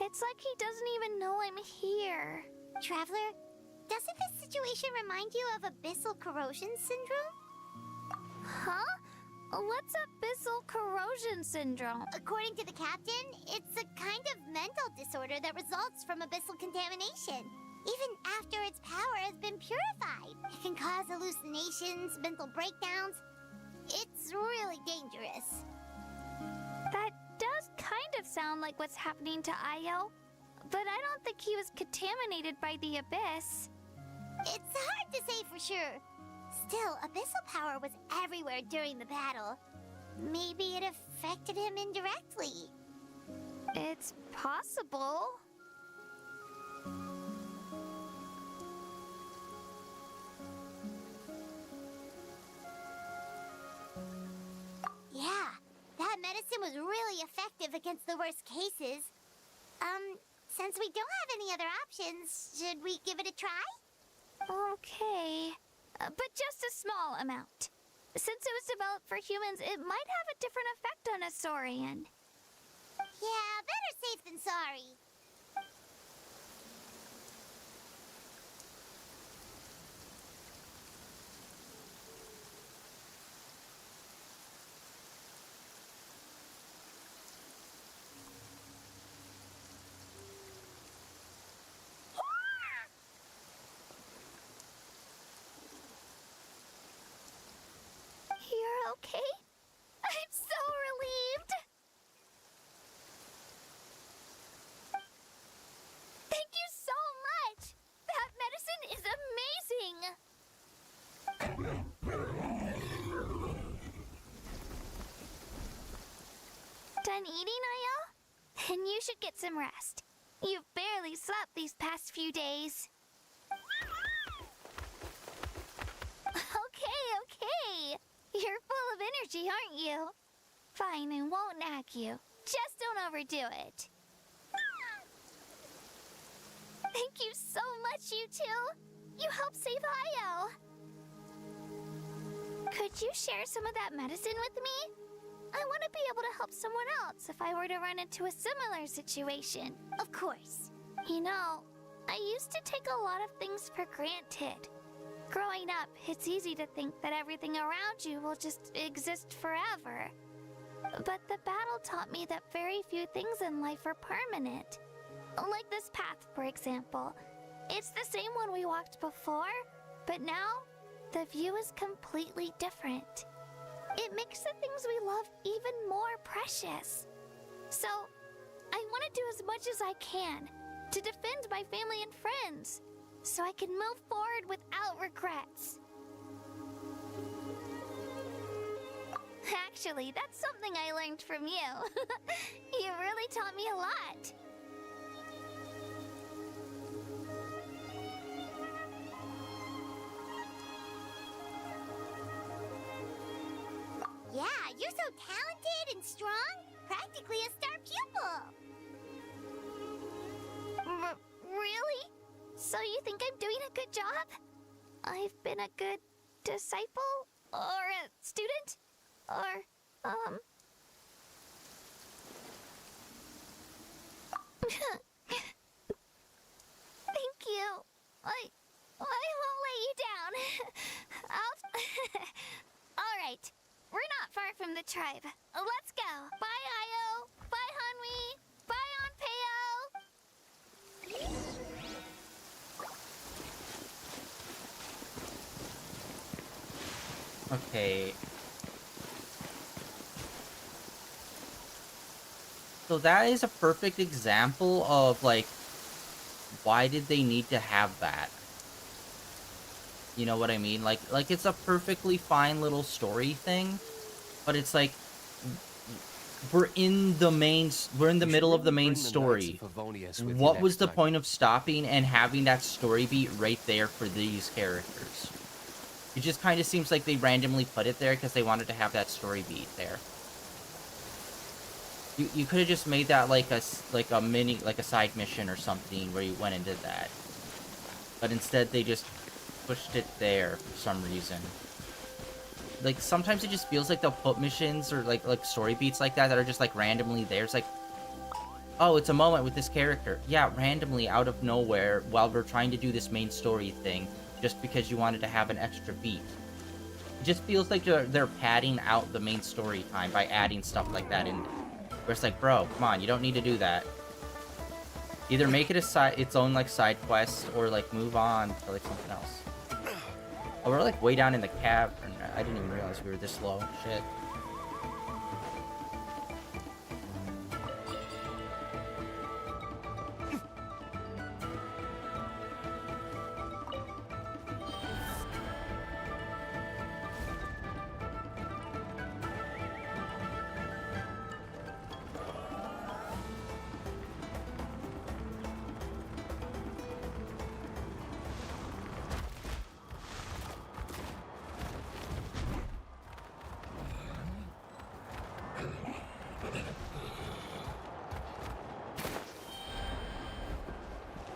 It's like he doesn't even know I'm here. Traveler, doesn't this situation remind you of abyssal corrosion syndrome? Huh? What's abyssal corrosion syndrome? According to the captain, it's a kind of mental disorder that results from abyssal contamination. Even after its power has been purified, it can cause hallucinations, mental breakdowns. It's really dangerous. That does kind of sound like what's happening to Io, but I don't think he was contaminated by the Abyss. It's hard to say for sure. Still, abyssal power was everywhere during the battle. Maybe it affected him indirectly. It's possible. Yeah, that medicine was really effective against the worst cases. Since we don't have any other options, should we give it a try? Okay. But just a small amount. Since it was developed for humans, it might have a different effect on a Saurian. Yeah, better safe than sorry. You're okay? I'm so relieved! Thank you so much! That medicine is amazing! Done eating, Io? Then you should get some rest. You've barely slept these past few days. Okay. You're full of energy, aren't you? Fine, I won't nag you. Just don't overdo it. Thank you so much, you two. You helped save Io. Could you share some of that medicine with me? I want to be able to help someone else if I were to run into a similar situation. Of course. You know, I used to take a lot of things for granted. Growing up, it's easy to think that everything around you will just exist forever. But the battle taught me that very few things in life are permanent. Like this path, for example. It's the same one we walked before, but now the view is completely different. It makes the things we love even more precious. So, I want to do as much as I can to defend my family and friends, so I can move forward without regrets. Actually, that's something I learned from you. You really taught me a lot. Yeah, you're so talented and strong. Practically a star pupil. Really? So you think I'm doing a good job? I've been a good disciple? Or a student? Or, Thank you. I won't let you down. Alright. We're not far from the tribe. Let's go. Bye, Io. Bye, Hanwi. Bye, Anpeo. Okay. So that is a perfect example of, like, why did they need to have that? You know what I mean? Like it's a perfectly fine little story thing, but it's like we're in the middle of the main story. What was the point of stopping and having that story beat right there for these characters? It just kind of seems like they randomly put it there because they wanted to have that story beat there. You could have just made that like a side mission or something where you went and did that. But instead they just pushed it there for some reason. Like sometimes it just feels like they'll put missions or like story beats like that are just like randomly there. It's like, oh, it's a moment with this character. Yeah, randomly out of nowhere while we're trying to do this main story thing just because you wanted to have an extra beat. It just feels like they're padding out the main story time by adding stuff like that in. Where it's like, bro, come on, you don't need to do that. Either make it its own like side quest or like move on to like something else. Oh, we're like way down in the cavern. I didn't even realize we were this low. Shit.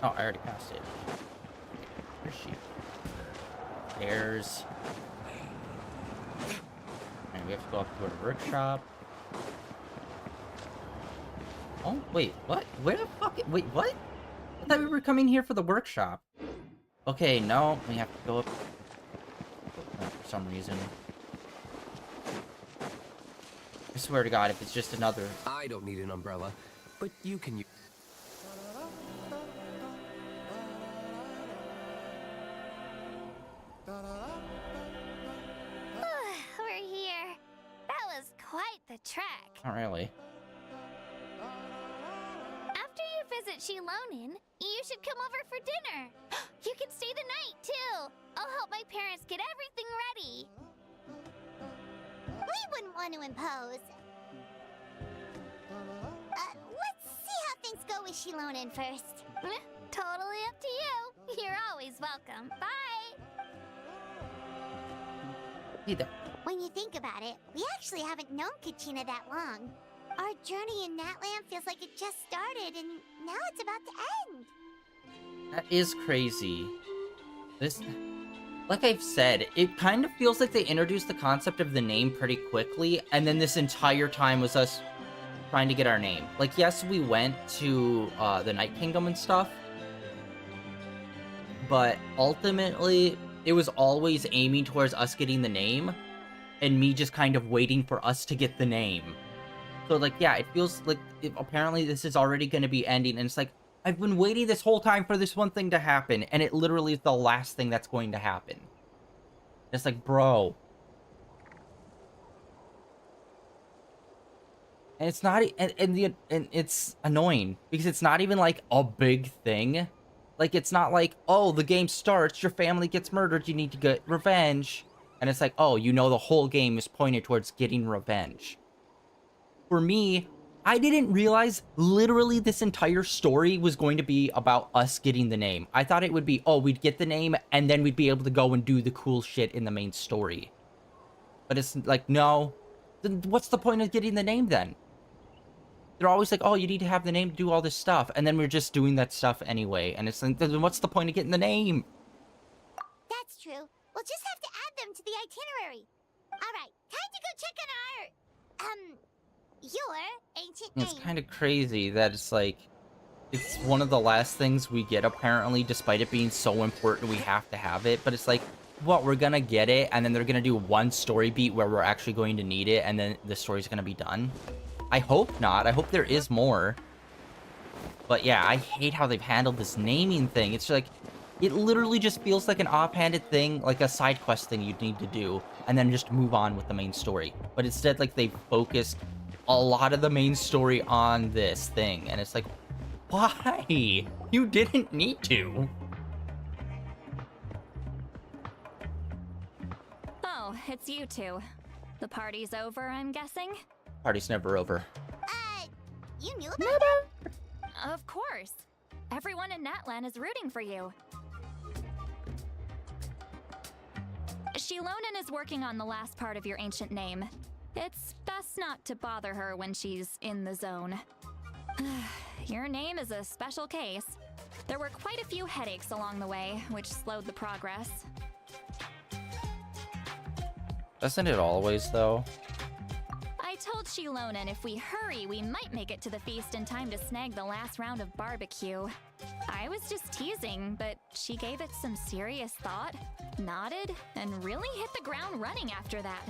Oh, I already passed it. Where's she? There's... And we have to go up to her workshop. Oh, wait, what? Where the fuck? Wait, what? I thought we were coming here for the workshop. Okay, no, we have to go up... for some reason. I swear to God, if it's just another... I don't need an umbrella, but you can use... We're here. That was quite the trek. Not really. After you visit Shilonin, you should come over for dinner. You can stay the night, too. I'll help my parents get everything ready. We wouldn't want to impose. Let's see how things go with Shilonin first. Totally up to you. You're always welcome. Bye. Either. When you think about it, we actually haven't known Kachina that long. Our journey in Natland feels like it just started, and now it's about to end. That is crazy. This... Like I've said, it kind of feels like they introduced the concept of the name pretty quickly, and then this entire time was us trying to get our name. Like, yes, we went to the Night Kingdom and stuff, but ultimately, it was always aiming towards us getting the name, and me just kind of waiting for us to get the name. So, like, yeah, it feels like apparently this is already going to be ending, and it's like, I've been waiting this whole time for this one thing to happen, and it literally is the last thing that's going to happen. It's like, bro. And it's not, and it's annoying, because it's not even, like, a big thing. Like, it's not like, oh, the game starts, your family gets murdered, you need to get revenge. And it's like, oh, you know the whole game is pointed towards getting revenge. For me, I didn't realize literally this entire story was going to be about us getting the name. I thought it would be, oh, we'd get the name, and then we'd be able to go and do the cool shit in the main story. But it's like, no. Then what's the point of getting the name then? They're always like, oh, you need to have the name to do all this stuff. And then we're just doing that stuff anyway. And it's like, then what's the point of getting the name? That's true. We'll just have to add them to the itinerary. Alright, time to go check on our, your ancient name. It's kind of crazy that it's like, it's one of the last things we get apparently, despite it being so important we have to have it. But it's like, what, we're gonna get it, and then they're gonna do one story beat where we're actually going to need it, and then the story's gonna be done? I hope not. I hope there is more. But yeah, I hate how they've handled this naming thing. It's like, it literally just feels like an offhanded thing, like a side quest thing you'd need to do, and then just move on with the main story. But instead, like, they focused a lot of the main story on this thing, and it's like, why? You didn't need to. Oh, it's you two. The party's over, I'm guessing? Party's never over. You knew about that? Of course. Everyone in Natlan is rooting for you. Shilonen is working on the last part of your ancient name. It's best not to bother her when she's in the zone. Your name is a special case. There were quite a few headaches along the way, which slowed the progress. Doesn't it always, though? I told Shilonen if we hurry, we might make it to the feast in time to snag the last round of barbecue. I was just teasing, but she gave it some serious thought, nodded, and really hit the ground running after that.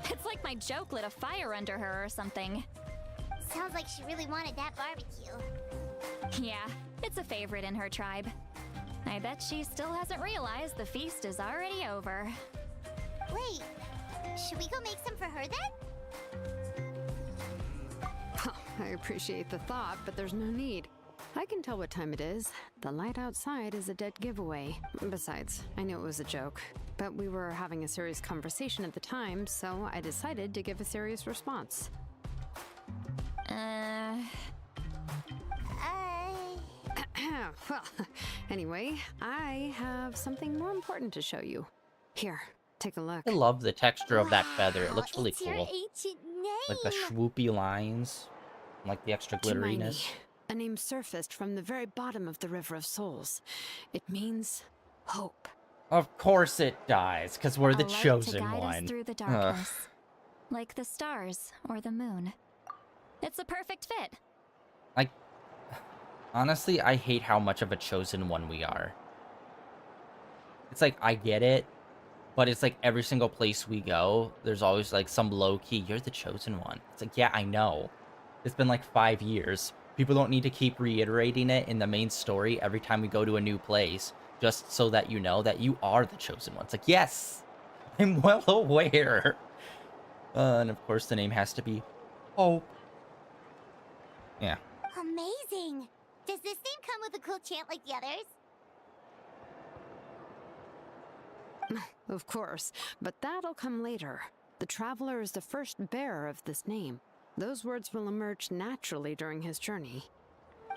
It's like my joke lit a fire under her or something. Sounds like she really wanted that barbecue. Yeah, it's a favorite in her tribe. I bet she still hasn't realized the feast is already over. Wait, should we go make some for her then? I appreciate the thought, but there's no need. I can tell what time it is. The light outside is a dead giveaway. Besides, I knew it was a joke, but we were having a serious conversation at the time, so I decided to give a serious response. Well, anyway, I have something more important to show you. Here, take a look. I love the texture of that feather. It looks really it's your cool. ancient name. Like the swoopy lines. Like the extra glitteriness. A name surfaced from the very bottom of the River of Souls. It means hope. Of course it does, because we're the A light chosen to guide one. us through the darkness, like the stars or the moon. It's a perfect fit. Like, honestly, I hate how much of a chosen one we are. It's like, I get it, but it's like every single place we go, there's always like some low-key, you're the chosen one. It's like, yeah, I know. It's been like 5 years. People don't need to keep reiterating it in the main story every time we go to a new place, just so that you know that you are the chosen one. It's like, yes, I'm well aware. And of course the name has to be Hope. Yeah. Amazing. Does this name come with a cool chant like the others? Of course, but that'll come later. The Traveler is the first bearer of this name. Those words will emerge naturally during his journey.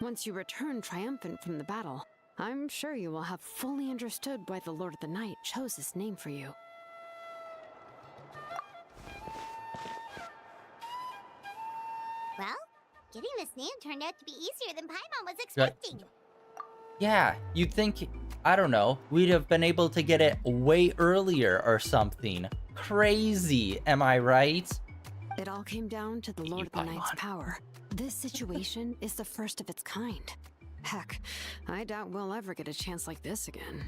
Once you return triumphant from the battle, I'm sure you will have fully understood why the Lord of the Night chose this name for you. Well, getting this name turned out to be easier than Paimon was expecting. Yeah, you'd think, I don't know, we'd have been able to get it way earlier or something. Crazy, am I right? It all came down to the Lord of the Night's power. This situation is the first of its kind. Heck, I doubt we'll ever get a chance like this again.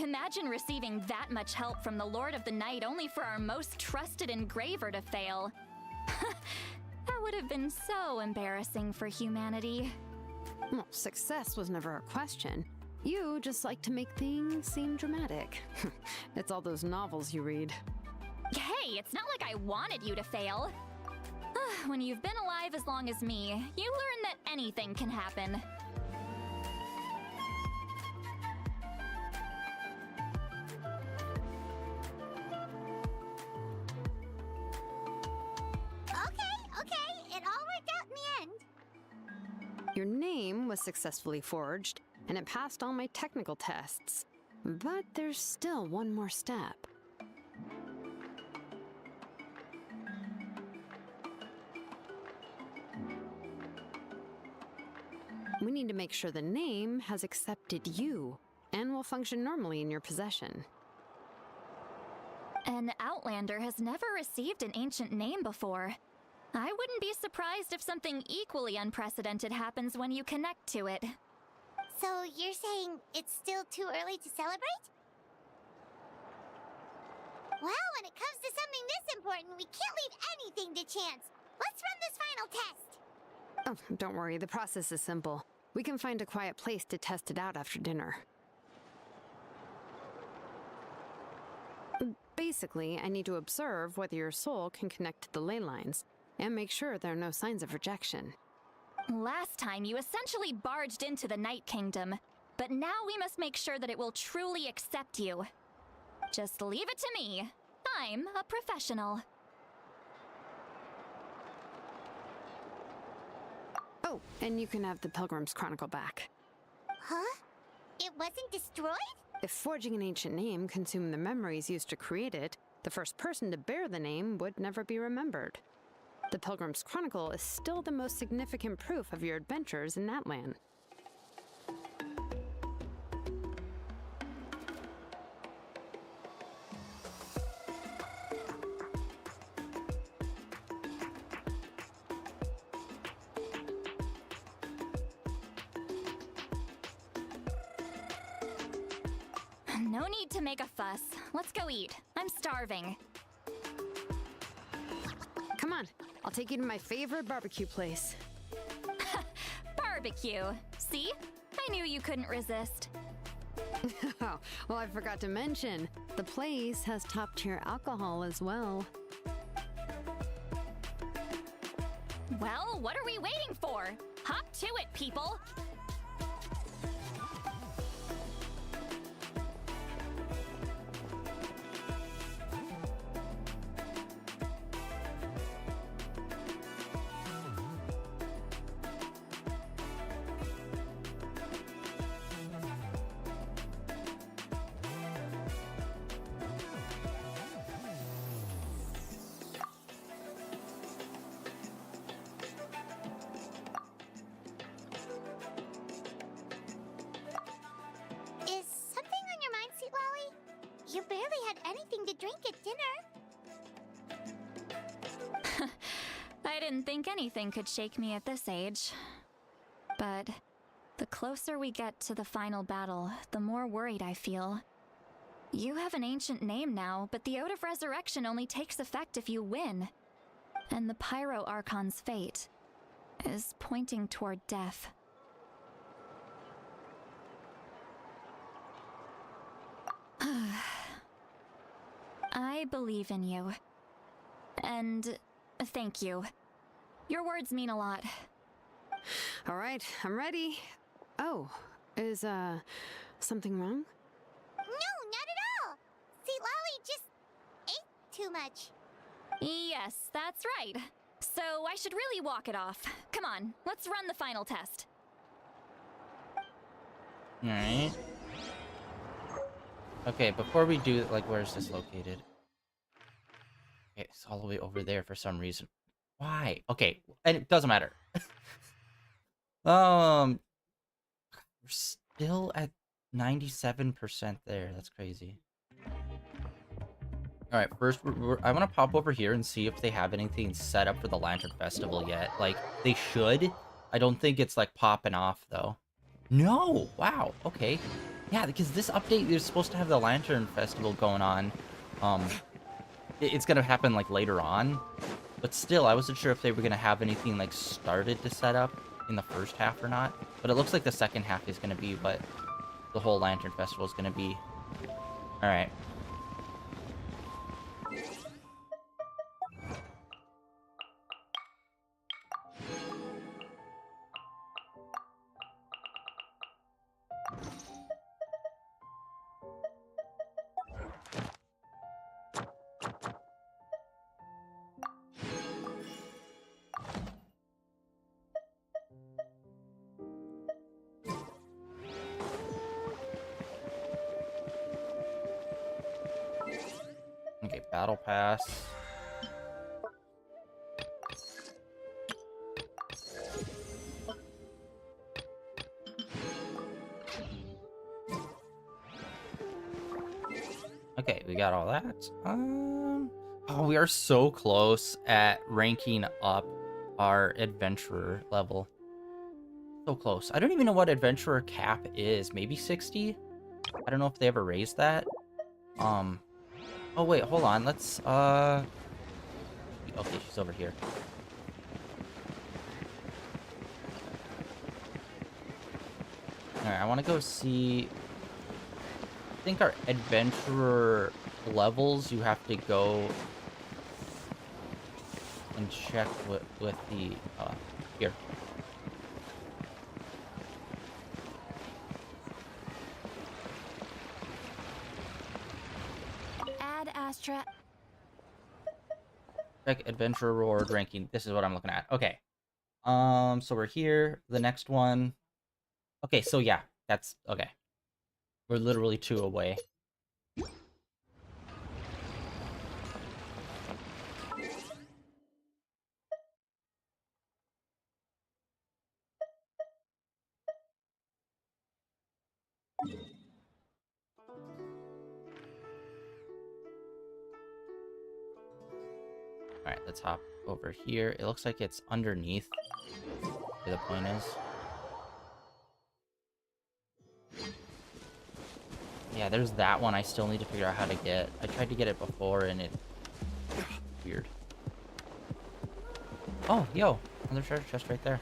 Imagine receiving that much help from the Lord of the Night only for our most trusted engraver to fail. That would have been so embarrassing for humanity. Well, success was never a question. You just like to make things seem dramatic. It's all those novels you read. Hey, it's not like I wanted you to fail. When you've been alive as long as me, you learn that anything can happen. Okay, it all worked out in the end. Your name was successfully forged, and it passed all my technical tests. But there's still one more step. We need to make sure the name has accepted you and will function normally in your possession. An Outlander has never received an ancient name before. I wouldn't be surprised if something equally unprecedented happens when you connect to it. So you're saying it's still too early to celebrate? Well, when it comes to something this important, we can't leave anything to chance. Let's run this final test. Oh, don't worry, the process is simple. We can find a quiet place to test it out after dinner. Basically, I need to observe whether your soul can connect to the ley lines, and make sure there are no signs of rejection. Last time, you essentially barged into the Night Kingdom, but now we must make sure that it will truly accept you. Just leave it to me. I'm a professional. Oh, and you can have the Pilgrim's Chronicle back. Huh? It wasn't destroyed? If forging an ancient name consumed the memories used to create it, the first person to bear the name would never be remembered. The Pilgrim's Chronicle is still the most significant proof of your adventures in that land. No need to make a fuss. Let's go eat. I'm starving. Come on, I'll take you to my favorite barbecue place. Barbecue. See? I knew you couldn't resist. Oh, well, I forgot to mention, the place has top-tier alcohol as well. Well, what are we waiting for? Hop to it, people! Is something on your mind, Sweet Lolly? You barely had anything to drink at dinner. I didn't think anything could shake me at this age. But the closer we get to the final battle, the more worried I feel. You have an ancient name now, but the Ode of Resurrection only takes effect if you win. And the Pyro Archon's fate is pointing toward death. I believe in you. And thank you. Your words mean a lot. All right, I'm ready. Oh, is, something wrong? No, not at all. Sweet Lolly just ate too much. Yes, that's right. So I should really walk it off. Come on, let's run the final test. Alright. Okay, before we do, like, where is this located? Okay, it's all the way over there for some reason. Why? Okay, and it doesn't matter. We're still at 97% there. That's crazy. Alright, first, I want to pop over here and see if they have anything set up for the Lantern Festival yet. Like, they should. I don't think it's, like, popping off, though. No! Wow, okay. Yeah, because this update is supposed to have the Lantern Festival going on. Um, it's gonna happen like later on, but still, I wasn't sure if they were gonna have anything like started to set up in the first half or not. But it looks like the second half is gonna be what the whole Lantern Festival is gonna be. All right. Okay, Battle Pass. Okay, we got all that. Oh, we are so close at ranking up our adventurer level. So close. I don't even know what adventurer cap is. Maybe 60? I don't know if they ever raised that. Oh wait, hold on. Let's okay, she's over here. Alright, I wanna go see. I think our adventurer levels, you have to go and check with the here. Add Astra. Check adventure reward ranking. This is what I'm looking at. Okay. So we're here. The next one. Okay, so yeah, that's okay. We're literally 2 away. Alright, let's hop over here. It looks like it's underneath where the point is. Yeah, there's that one I still need to figure out how to get. I tried to get it before and it... weird. Oh, yo! Another treasure chest right there.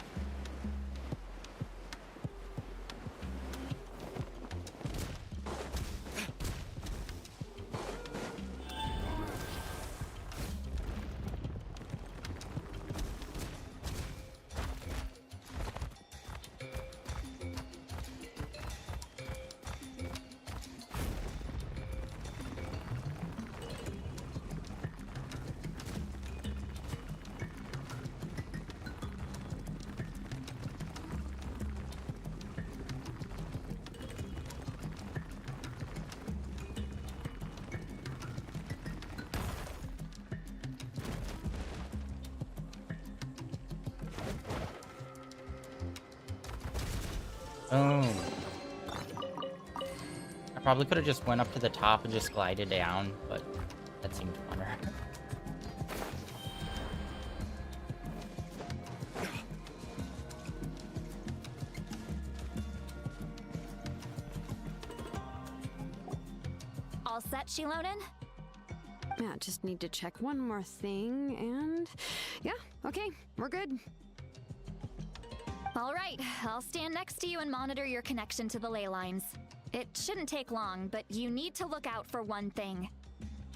Oh. I probably could have just went up to the top and just glided down, but that seemed funner. All set, Shilonen? Yeah, just need to check one more thing, and yeah, okay, we're good. All right, I'll stand next to you and monitor your connection to the ley lines. It shouldn't take long, but you need to look out for one thing.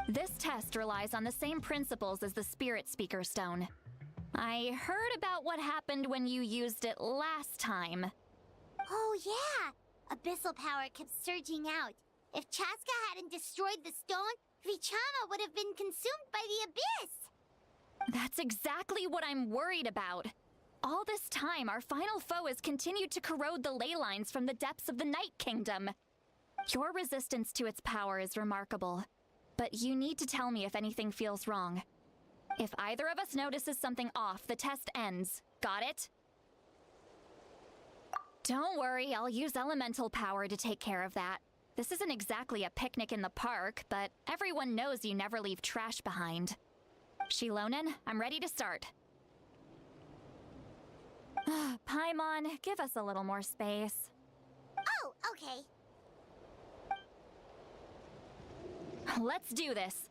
This test relies on the same principles as the Spirit Speaker Stone. I heard about what happened when you used it last time. Oh yeah! Abyssal power kept surging out. If Chaska hadn't destroyed the stone, Vichama would have been consumed by the abyss! That's exactly what I'm worried about. All this time, our final foe has continued to corrode the ley lines from the depths of the Night Kingdom. Your resistance to its power is remarkable, but you need to tell me if anything feels wrong. If either of us notices something off, the test ends. Got it? Don't worry, I'll use elemental power to take care of that. This isn't exactly a picnic in the park, but everyone knows you never leave trash behind. Shilonen, I'm ready to start. Paimon, give us a little more space. Oh, okay. Let's do this.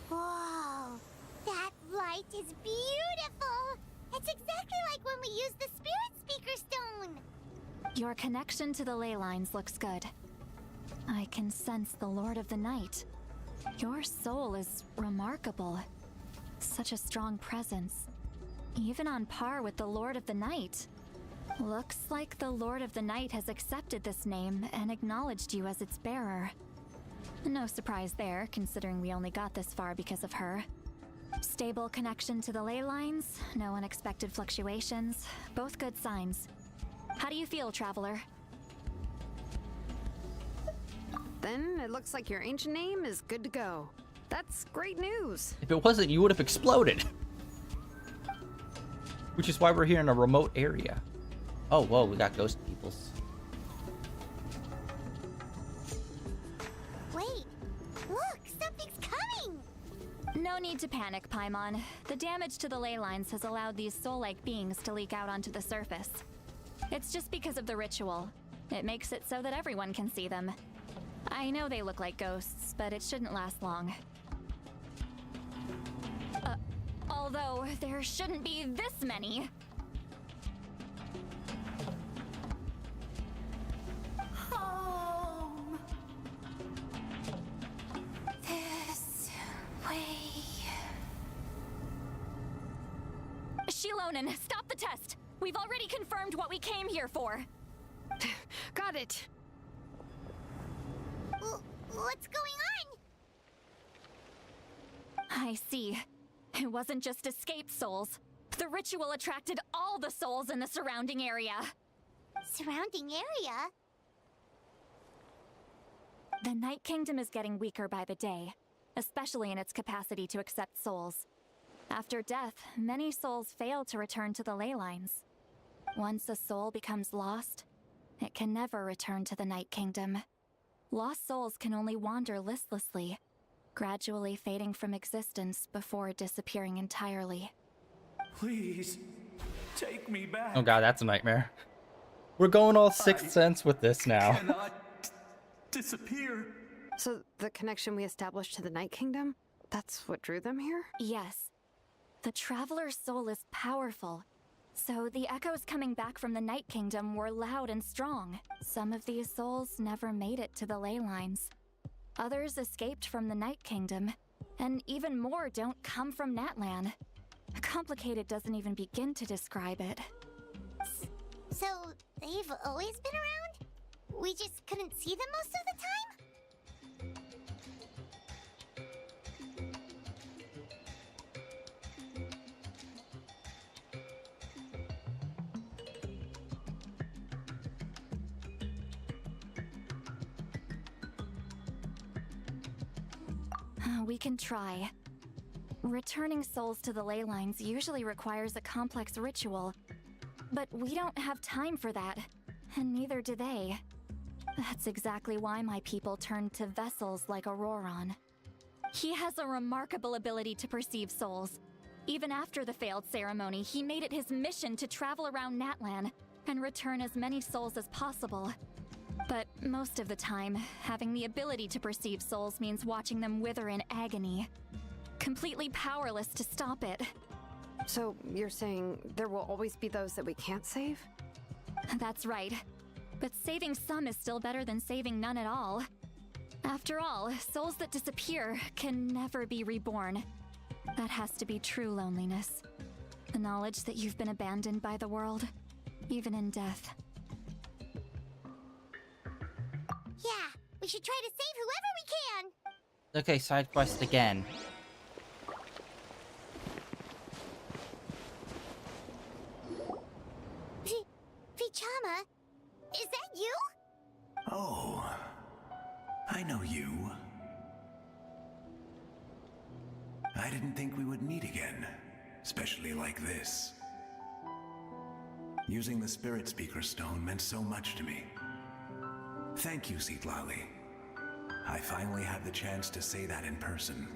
Whoa, that light is beautiful! It's exactly like when we used the Spirit Speaker Stone! Your connection to the ley lines looks good. I can sense the Lord of the Night. Your soul is remarkable. Such a strong presence. Even on par with the Lord of the Night. Looks like the Lord of the Night has accepted this name and acknowledged you as its bearer. No surprise there, considering we only got this far because of her. Stable connection to the ley lines, no unexpected fluctuations, both good signs. How do you feel, Traveler? Then it looks like your ancient name is good to go. That's great news. If it wasn't, you would have exploded. Which is why we're here in a remote area. Oh, whoa, we got ghost peoples. Wait, look, something's coming! No need to panic, Paimon. The damage to the ley lines has allowed these soul-like beings to leak out onto the surface. It's just because of the ritual. It makes it so that everyone can see them. I know they look like ghosts, but it shouldn't last long. Although, there shouldn't be this many. Home. This way. Shilonen, stop the test! We've already confirmed what we came here for. Got it. What's going on? I see. It wasn't just escaped souls. The ritual attracted all the souls in the surrounding area. Surrounding area? The Night Kingdom is getting weaker by the day, especially in its capacity to accept souls. After death, many souls fail to return to the ley lines. Once a soul becomes lost, it can never return to the Night Kingdom. Lost souls can only wander listlessly, gradually fading from existence before disappearing entirely. Please, take me back. Oh god, that's a nightmare. We're going all Sixth Sense with this now. Cannot disappear. So the connection we established to the Night Kingdom, that's what drew them here? Yes. The Traveler's soul is powerful, so the echoes coming back from the Night Kingdom were loud and strong. Some of these souls never made it to the ley lines. Others escaped from the Night Kingdom, and even more don't come from Natlan. Complicated doesn't even begin to describe it. So, they've always been around? We just couldn't see them most of the time? We can try. Returning souls to the ley lines usually requires a complex ritual, but we don't have time for that, and neither do they. That's exactly why my people turned to vessels like Auroron. He has a remarkable ability to perceive souls. Even after the failed ceremony, he made it his mission to travel around Natlan and return as many souls as possible. But most of the time, having the ability to perceive souls means watching them wither in agony. Completely powerless to stop it. So you're saying there will always be those that we can't save? That's right. But saving some is still better than saving none at all. After all, souls that disappear can never be reborn. That has to be true loneliness. The knowledge that you've been abandoned by the world, even in death. Yeah, we should try to save whoever we can! Okay, side quest again. Vichama, is that you? Oh, I know you. I didn't think we would meet again, especially like this. Using the Spirit Speaker Stone meant so much to me. Thank you, Citlali. I finally had the chance to say that in person.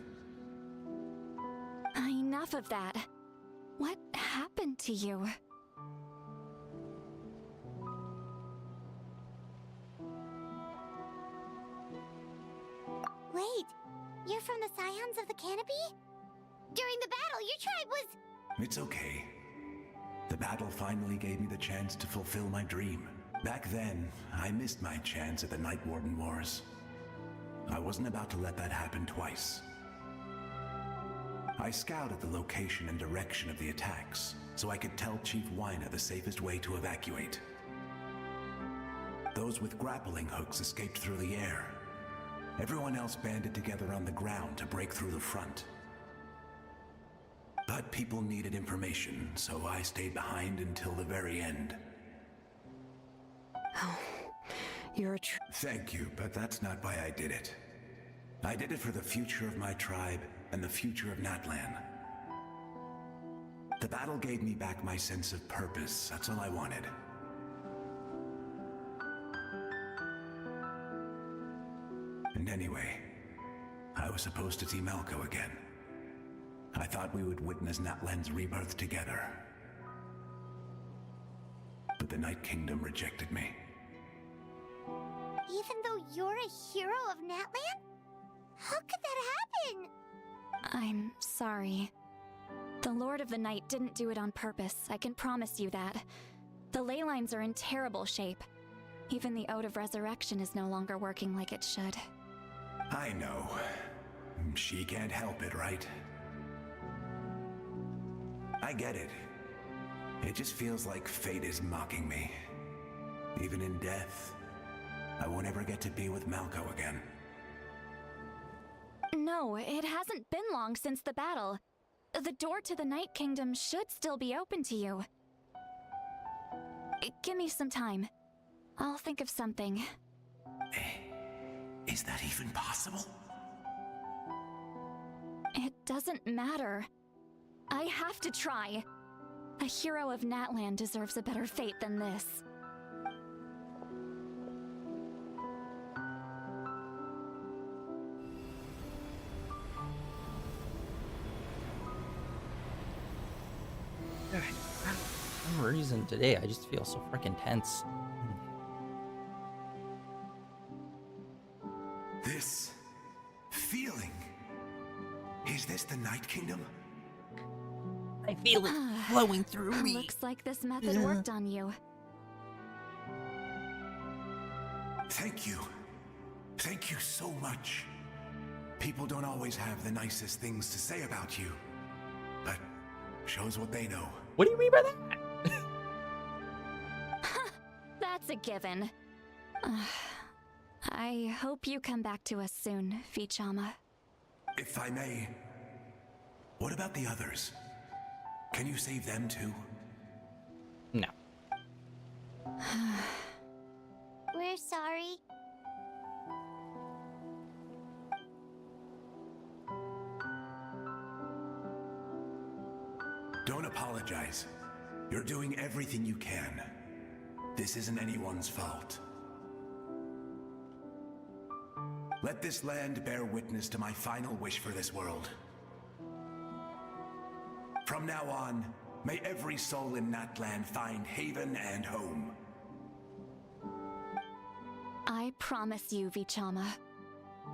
Enough of that. What happened to you? Wait, you're from the Scions of the Canopy? During the battle, your tribe was... It's okay. The battle finally gave me the chance to fulfill my dream. Back then, I missed my chance at the Night Warden Wars. I wasn't about to let that happen twice. I scouted the location and direction of the attacks, so I could tell Chief Wyna the safest way to evacuate. Those with grappling hooks escaped through the air. Everyone else banded together on the ground to break through the front. But people needed information, so I stayed behind until the very end. Oh, you're a Thank you, but that's not why I did it. I did it for the future of my tribe and the future of Natlan. The battle gave me back my sense of purpose. That's all I wanted. And anyway, I was supposed to see Malco again. I thought we would witness Natlan's rebirth together. But the Night Kingdom rejected me. Even though you're a hero of Natlan? How could that happen? I'm sorry. The Lord of the Night didn't do it on purpose, I can promise you that. The ley lines are in terrible shape. Even the Ode of Resurrection is no longer working like it should. I know. She can't help it, right? I get it. It just feels like fate is mocking me. Even in death, I won't ever get to be with Malco again. No, it hasn't been long since the battle. The door to the Night Kingdom should still be open to you. Give me some time. I'll think of something. Is that even possible? It doesn't matter. I have to try. A hero of Natlan deserves a better fate than this. For some reason today, I just feel so freaking tense. This feeling. Is this the Night Kingdom? I feel it flowing through me. Looks like this method worked on you. Thank you. Thank you so much. People don't always have the nicest things to say about you, but shows what they know. What do you mean by that? That's a given. I hope you come back to us soon, Vichama. If I may, what about the others? Can you save them too? No. We're sorry. Don't apologize. You're doing everything you can. This isn't anyone's fault. Let this land bear witness to my final wish for this world. From now on, may every soul in Natlan find haven and home. I promise you, Vichama.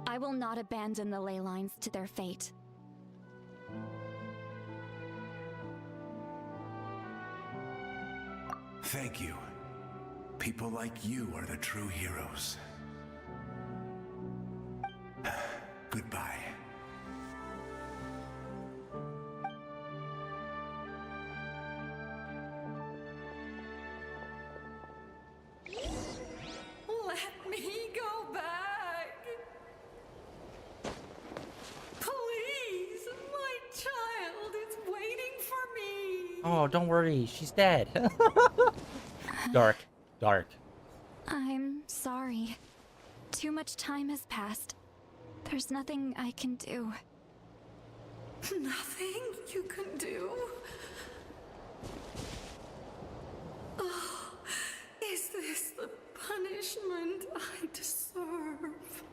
I will not abandon the ley lines to their fate. Thank you. People like you are the true heroes. Goodbye. Let me go back. Please, my child is waiting for me. Oh, don't worry. She's dead. Dark. Dark. I'm sorry. Too much time has passed. There's nothing I can do. Nothing you can do? Oh, is this the punishment I deserve?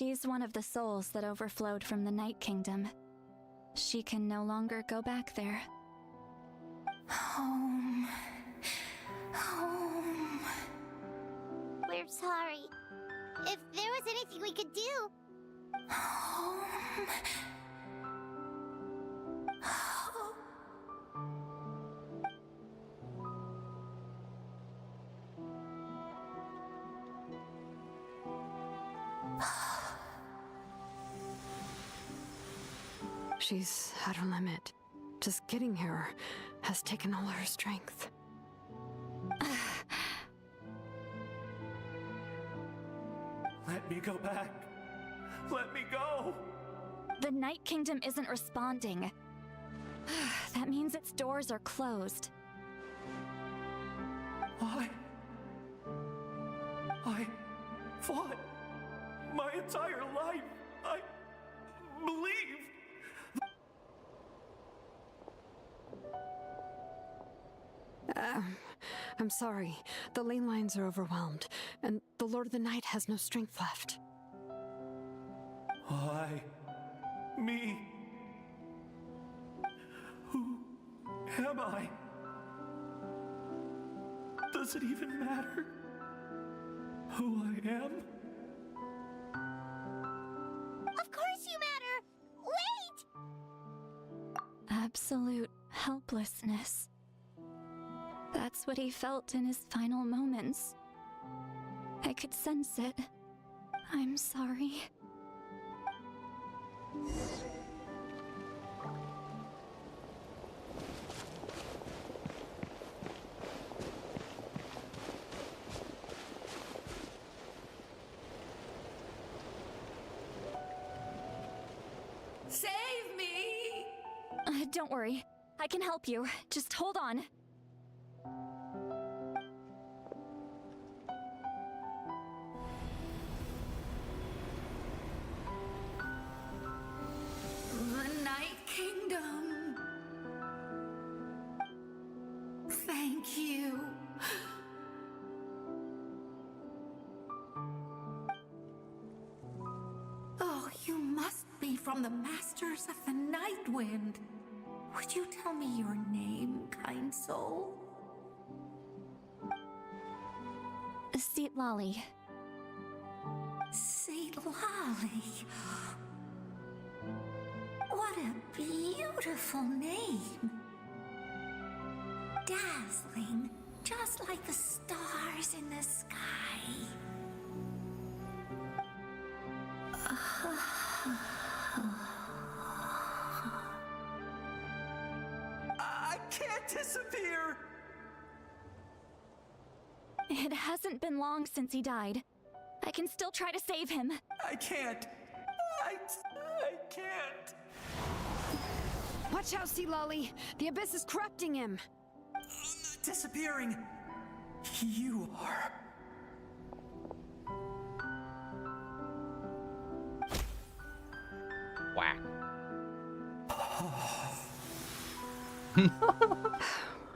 She's one of the souls that overflowed from the Night Kingdom. She can no longer go back there. Home. Home. We're sorry. If there was anything we could do. Home. She's at her limit. Just getting here has taken all her strength. Let me go back. Let me go. The Night Kingdom isn't responding. That means its doors are closed. I fought my entire life. I believe. I'm sorry. The lane lines are overwhelmed, and the Lord of the Night has no strength left. Why? Me? Who am I? Does it even matter who I am? Of course you matter! Wait! Absolute helplessness. That's what he felt in his final moments. I could sense it. I'm sorry. Save me! Don't worry. I can help you. Just hold on. The Night Kingdom. Thank you. Oh, you must be from the Masters of the Night Wind. Would you tell me your name, kind soul? Seat Lolly. Saint Lolly. What a beautiful name. Dazzling, just like the stars in the sky. I can't disappear! It hasn't been long since he died. I can still try to save him. I can't. I can't. Watch out, Sea Lolly! The Abyss is corrupting him! I'm not disappearing. You are. Whack.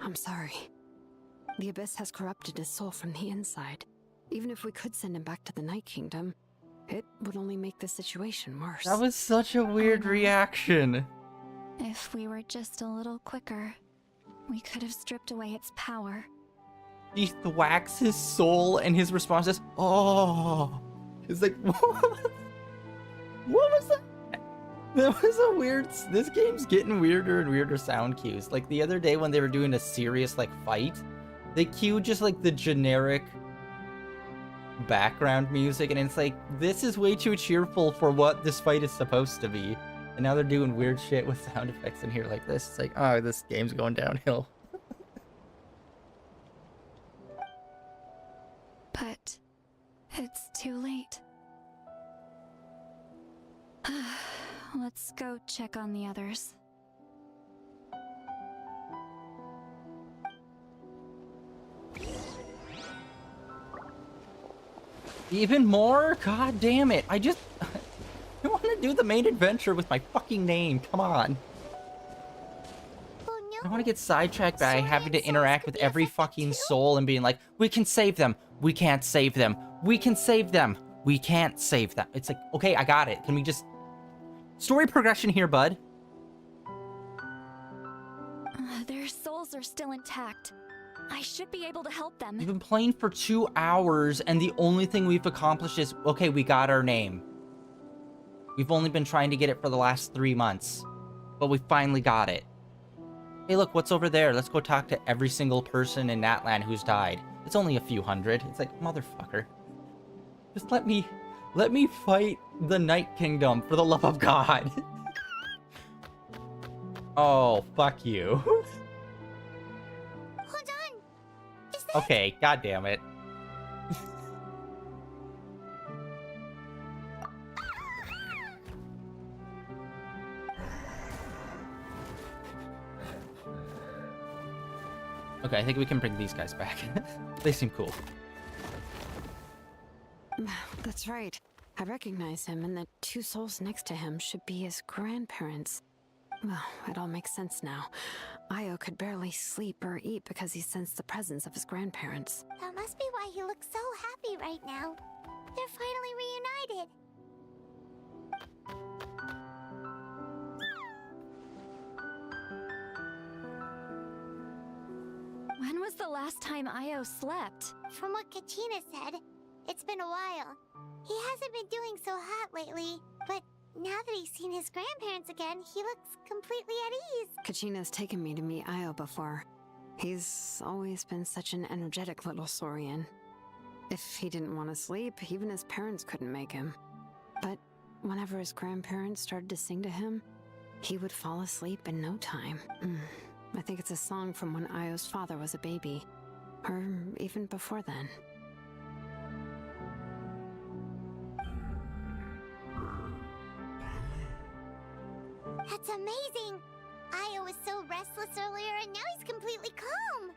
I'm sorry. The Abyss has corrupted his soul from the inside. Even if we could send him back to the Night Kingdom, it would only make the situation worse. That was such a weird reaction. If we were just a little quicker, we could have stripped away its power. He thwacks his soul, and his response is, "Oh." It's like, what? What was that? That was a weird. This game's getting weirder and weirder sound cues. Like the other day when they were doing a serious like fight, they cued just like the generic background music, and it's like, this is way too cheerful for what this fight is supposed to be. And now they're doing weird shit with sound effects in here like this. It's like, oh, this game's going downhill. But it's too late. Let's go check on the others. Even more? God damn it. I want to do the main adventure with my fucking name. Come on. Oh no. I want to get sidetracked by Sora having to and Souls interact could with be every affected fucking too? soul and being like, we can save them. We can't save them. We can save them. We can't save them. It's like, okay, I got it. Can we just... Story progression here, bud. Their souls are still intact. I should be able to help them. We've been playing for 2 hours, and the only thing we've accomplished is, okay, we got our name. We've only been trying to get it for the last 3 months, but we finally got it. Hey, look, what's over there? Let's go talk to every single person in Natlan who's died. It's only a few hundred. It's like, motherfucker. Just let me fight the Night Kingdom, for the love of God. Oh, fuck you. Hold on. Is that... Okay, god damn it. Okay, I think we can bring these guys back. They seem cool. That's right. I recognize him, and the 2 souls next to him should be his grandparents. Well, it all makes sense now. Io could barely sleep or eat because he sensed the presence of his grandparents. That must be why he looks so happy right now. They're finally reunited. When was the last time Io slept? From what Kachina said, it's been a while. He hasn't been doing so hot lately, but now that he's seen his grandparents again, he looks completely at ease. Kachina's taken me to meet Io before. He's always been such an energetic little Saurian. If he didn't want to sleep, even his parents couldn't make him. But whenever his grandparents started to sing to him, he would fall asleep in no time. I think it's a song from when Io's father was a baby, or even before then. That's amazing! Io was so restless earlier, and now he's completely calm.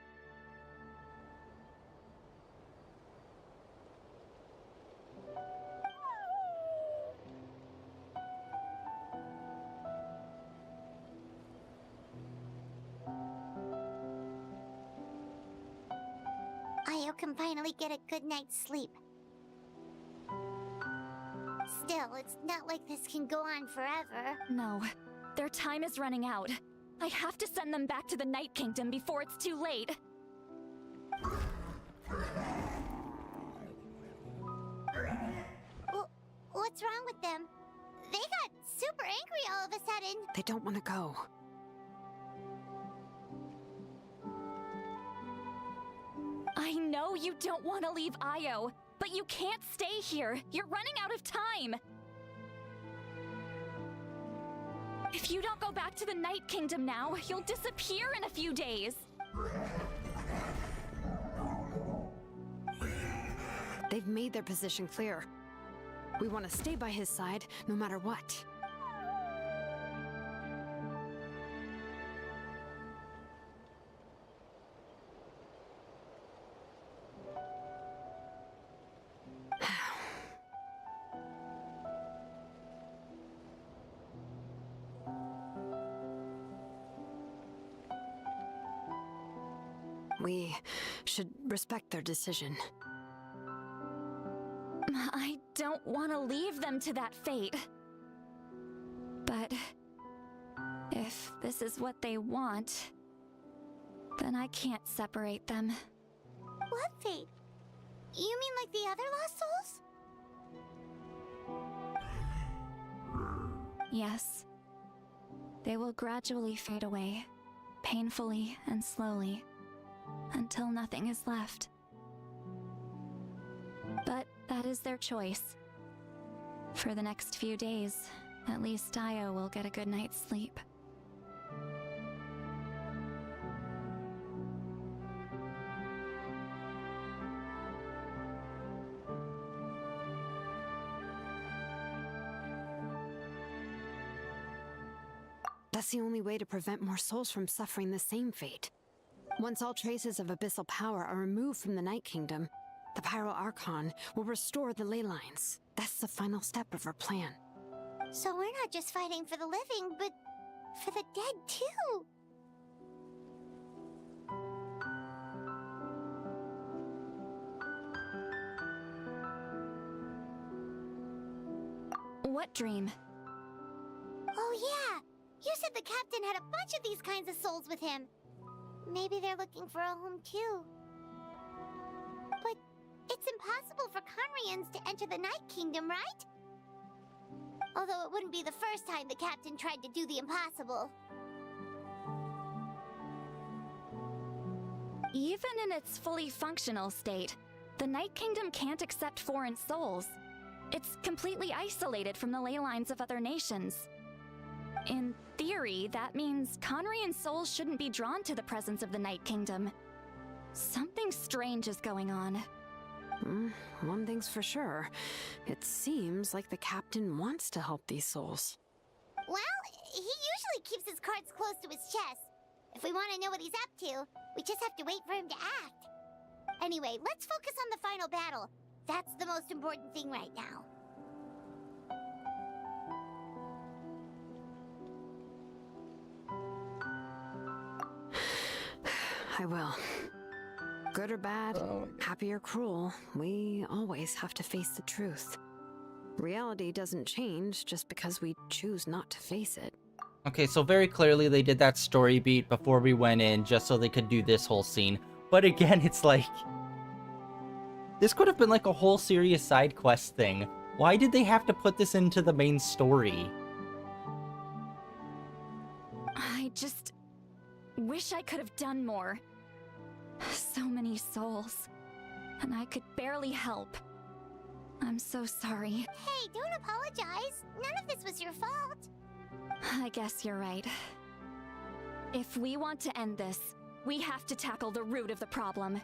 Io can finally get a good night's sleep. Still, it's not like this can go on forever. No, their time is running out. I have to send them back to the Night Kingdom before it's too late. What's wrong with them? They got super angry all of a sudden. They don't want to go. I know you don't want to leave Io, but you can't stay here. You're running out of time. If you don't go back to the Night Kingdom now, you'll disappear in a few days. They've made their position clear. We want to stay by his side, no matter what. We should respect their decision. I don't want to leave them to that fate. But if this is what they want, then I can't separate them. What fate? You mean like the other lost souls? Yes. They will gradually fade away, painfully and slowly, until nothing is left. But that is their choice. For the next few days, at least Io will get a good night's sleep. That's the only way to prevent more souls from suffering the same fate. Once all traces of abyssal power are removed from the Night Kingdom, the Pyro Archon will restore the ley lines. That's the final step of our plan. So we're not just fighting for the living, but for the dead too. What dream? Oh yeah! You said the captain had a bunch of these kinds of souls with him. Maybe they're looking for a home too. But it's impossible for Conrians to enter the Night Kingdom, right? Although it wouldn't be the first time the captain tried to do the impossible. Even in its fully functional state, the Night Kingdom can't accept foreign souls. It's completely isolated from the ley lines of other nations. In theory, that means Conrian souls shouldn't be drawn to the presence of the Night Kingdom. Something strange is going on. One thing's for sure. It seems like the captain wants to help these souls. Well, he usually keeps his cards close to his chest. If we want to know what he's up to, we just have to wait for him to act. Anyway, let's focus on the final battle. That's the most important thing right now. I will. Good or bad, happy or cruel, we always have to face the truth. Reality doesn't change just because we choose not to face it. Okay, so very clearly they did that story beat before we went in just so they could do this whole scene. But again, it's like... this could have been like a whole serious side quest thing. Why did they have to put this into the main story? I just wish I could have done more. So many souls, and I could barely help. I'm so sorry. Hey, don't apologize. None of this was your fault. I guess you're right. If we want to end this, we have to tackle the root of the problem.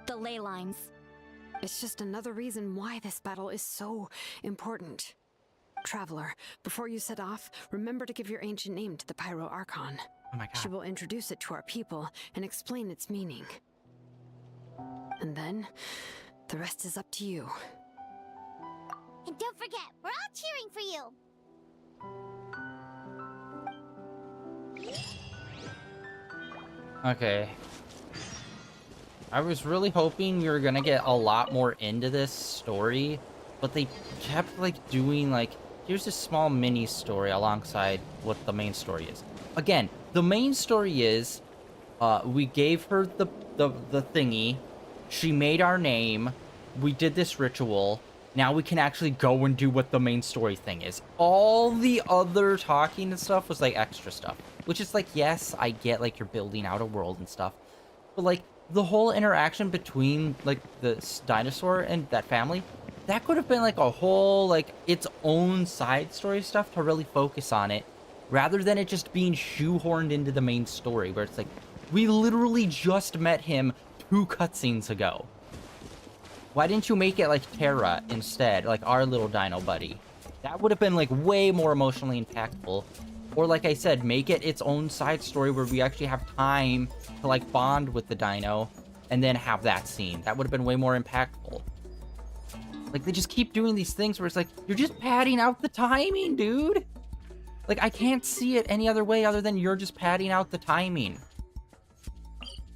The ley lines. It's just another reason why this battle is so important. Traveler, before you set off, remember to give your ancient name to the Pyro Archon. Oh my god. She will introduce it to our people and explain its meaning. And then, the rest is up to you. And don't forget, we're all cheering for you. Okay. I was really hoping you were gonna get a lot more into this story, but they kept like doing like, here's this small mini story alongside what the main story is. Again, the main story is, we gave her the thingy, she made our name, we did this ritual, now we can actually go and do what the main story thing is. All the other talking and stuff was like extra stuff, which is like, yes, I get like you're building out a world and stuff, but like the whole interaction between like the dinosaur and that family, that could have been like a whole like its own side story stuff to really focus on it, rather than it just being shoehorned into the main story where it's like, we literally just met him 2 cutscenes ago. Why didn't you make it like Terra instead, like our little dino buddy? That would have been like way more emotionally impactful. Or like I said, make it its own side story where we actually have time to like bond with the dino and then have that scene. That would have been way more impactful. Like they just keep doing these things where it's like, you're just padding out the timing, dude. Like I can't see it any other way other than you're just padding out the timing.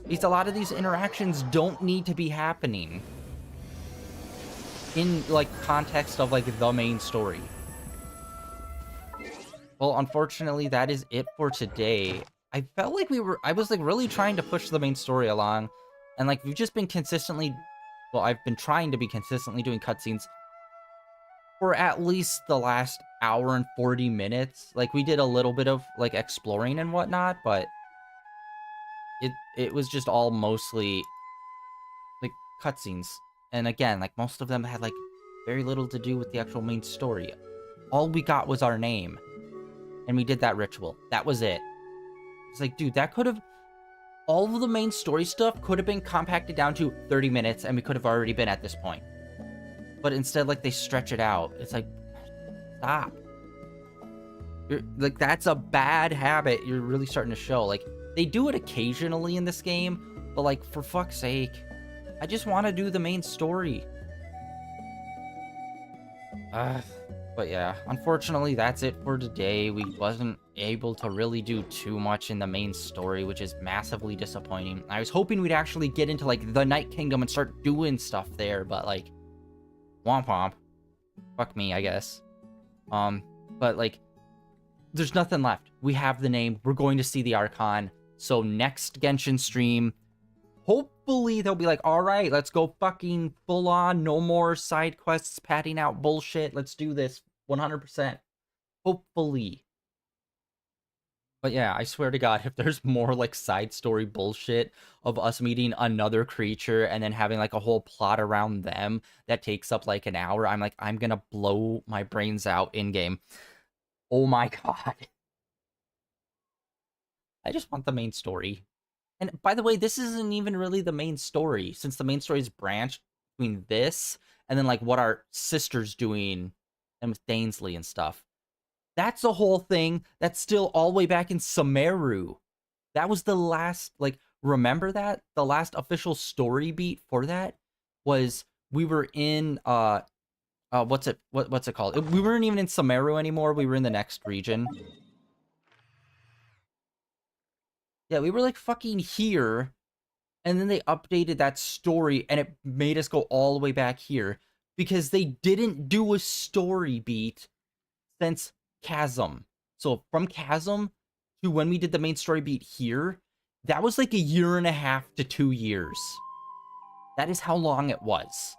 Because a lot of these interactions don't need to be happening in like context of like the main story. Well, unfortunately, that is it for today. I felt like I was like really trying to push the main story along, and like we've just been consistently, well, I've been trying to be consistently doing cutscenes for at least the last hour and 40 minutes. Like we did a little bit of like exploring and whatnot, but it was just all mostly like cutscenes. And again, like most of them had like very little to do with the actual main story. All we got was our name. And we did that ritual. That was it. It's like, dude, that could have... all of the main story stuff could have been compacted down to 30 minutes and we could have already been at this point. But instead, like, they stretch it out. It's like, stop. You're, like, that's a bad habit you're really starting to show. Like, they do it occasionally in this game, but, like, for fuck's sake, I just want to do the main story. But yeah, unfortunately, that's it for today. We wasn't able to really do too much in the main story, which is massively disappointing. I was hoping we'd actually get into, like, the Night Kingdom and start doing stuff there, but, like, womp womp. Fuck me, I guess. But like, there's nothing left. We have the name. We're going to see the Archon. So next Genshin stream, hopefully they'll be like, all right, let's go fucking full on. No more side quests, padding out bullshit. Let's do this 100%. Hopefully. But yeah, I swear to God, if there's more like side story bullshit of us meeting another creature and then having like a whole plot around them that takes up like an hour, I'm like, I'm gonna blow my brains out in game. Oh my God. I just want the main story. And by the way, this isn't even really the main story, since the main story is branched between this and then like what our sister's doing and with Dainsley and stuff. That's a whole thing that's still all the way back in Sumeru. That was the last, like, remember that? The last official story beat for that was we were in what's it called? We weren't even in Sumeru anymore. We were in the next region. Yeah, we were like fucking here, and then they updated that story and it made us go all the way back here because they didn't do a story beat since Chasm. So from Chasm to when we did the main story beat here, that was like 1.5 to 2 years. That is how long it was.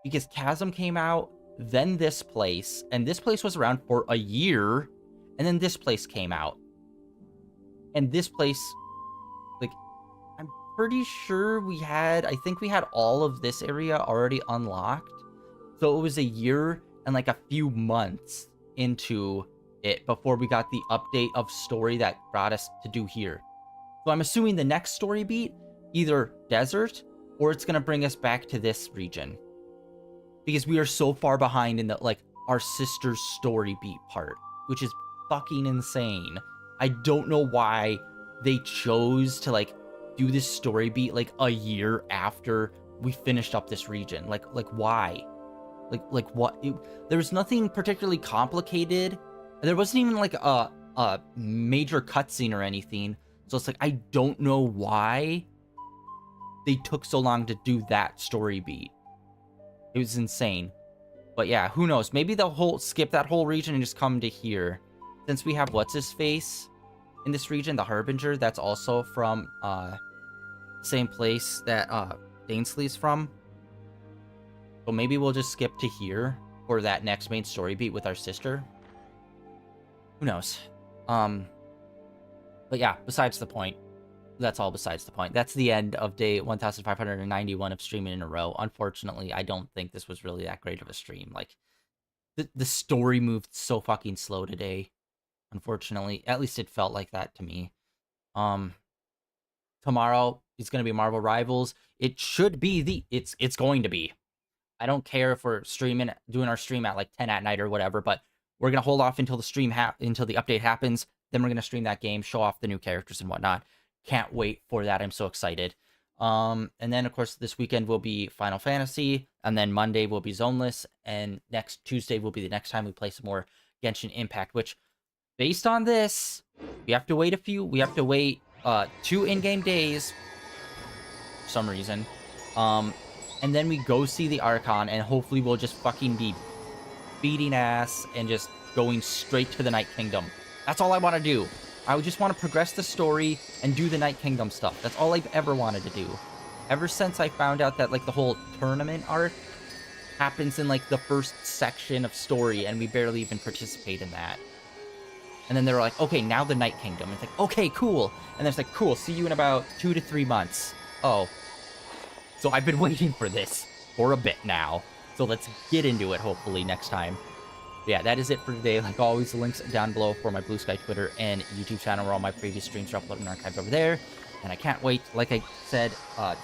Because Chasm came out, then this place, and this place was around for a year, and then this place came out. And this place, like, I'm pretty sure I think we had all of this area already unlocked. So it was a year and like a few months into it before we got the update of story that brought us to do here. So I'm assuming the next story beat, either desert, or it's gonna bring us back to this region. Because we are so far behind in the, like, our sister's story beat part, which is fucking insane. I don't know why they chose to, like, do this story beat, like, a year after we finished up this region. Like why? Like what? There was nothing particularly complicated. There wasn't even, like, a major cutscene or anything. So it's like, I don't know why they took so long to do that story beat. It was insane. But yeah, who knows? Maybe they'll skip that whole region and just come to here. Since we have what's-his-face in this region, the Harbinger, that's also from same place that Dainsley's from. So maybe we'll just skip to here for that next main story beat with our sister. Who knows? But yeah, besides the point. That's all besides the point. That's the end of day 1591 of streaming in a row. Unfortunately, I don't think this was really that great of a stream. Like, the story moved so fucking slow today. Unfortunately, at least it felt like that to me. Tomorrow is going to be Marvel Rivals. It should be it's going to be. I don't care if we're doing our stream at like 10 at night or whatever, but we're going to hold off until the until the update happens. Then we're going to stream that game, show off the new characters and whatnot. Can't wait for that. I'm so excited. And then, of course, this weekend will be Final Fantasy, and then Monday will be Zoneless, and next Tuesday will be the next time we play some more Genshin Impact, which, based on this, we have to wait 2 in-game days for some reason. And then we go see the Archon, and hopefully we'll just fucking be beating ass and just going straight to the Night Kingdom. That's all I want to do. I just want to progress the story and do the Night Kingdom stuff. That's all I've ever wanted to do. Ever since I found out that, like, the whole tournament arc happens in, like, the first section of story, and we barely even participate in that. And then they were like, okay, now the Night Kingdom. It's like, okay, cool. And then it's like, cool, see you in about 2 to 3 months. Oh. So I've been waiting for this for a bit now. So let's get into it, hopefully, next time. Yeah, that is it for today. Like always, the links down below for my Blue Sky Twitter and YouTube channel where all my previous streams are uploaded and archived over there. And I can't wait. Like I said,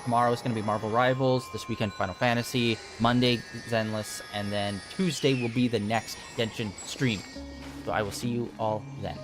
tomorrow is going to be Marvel Rivals. This weekend, Final Fantasy. Monday, Zenless. And then Tuesday will be the next Genshin stream. So I will see you all then.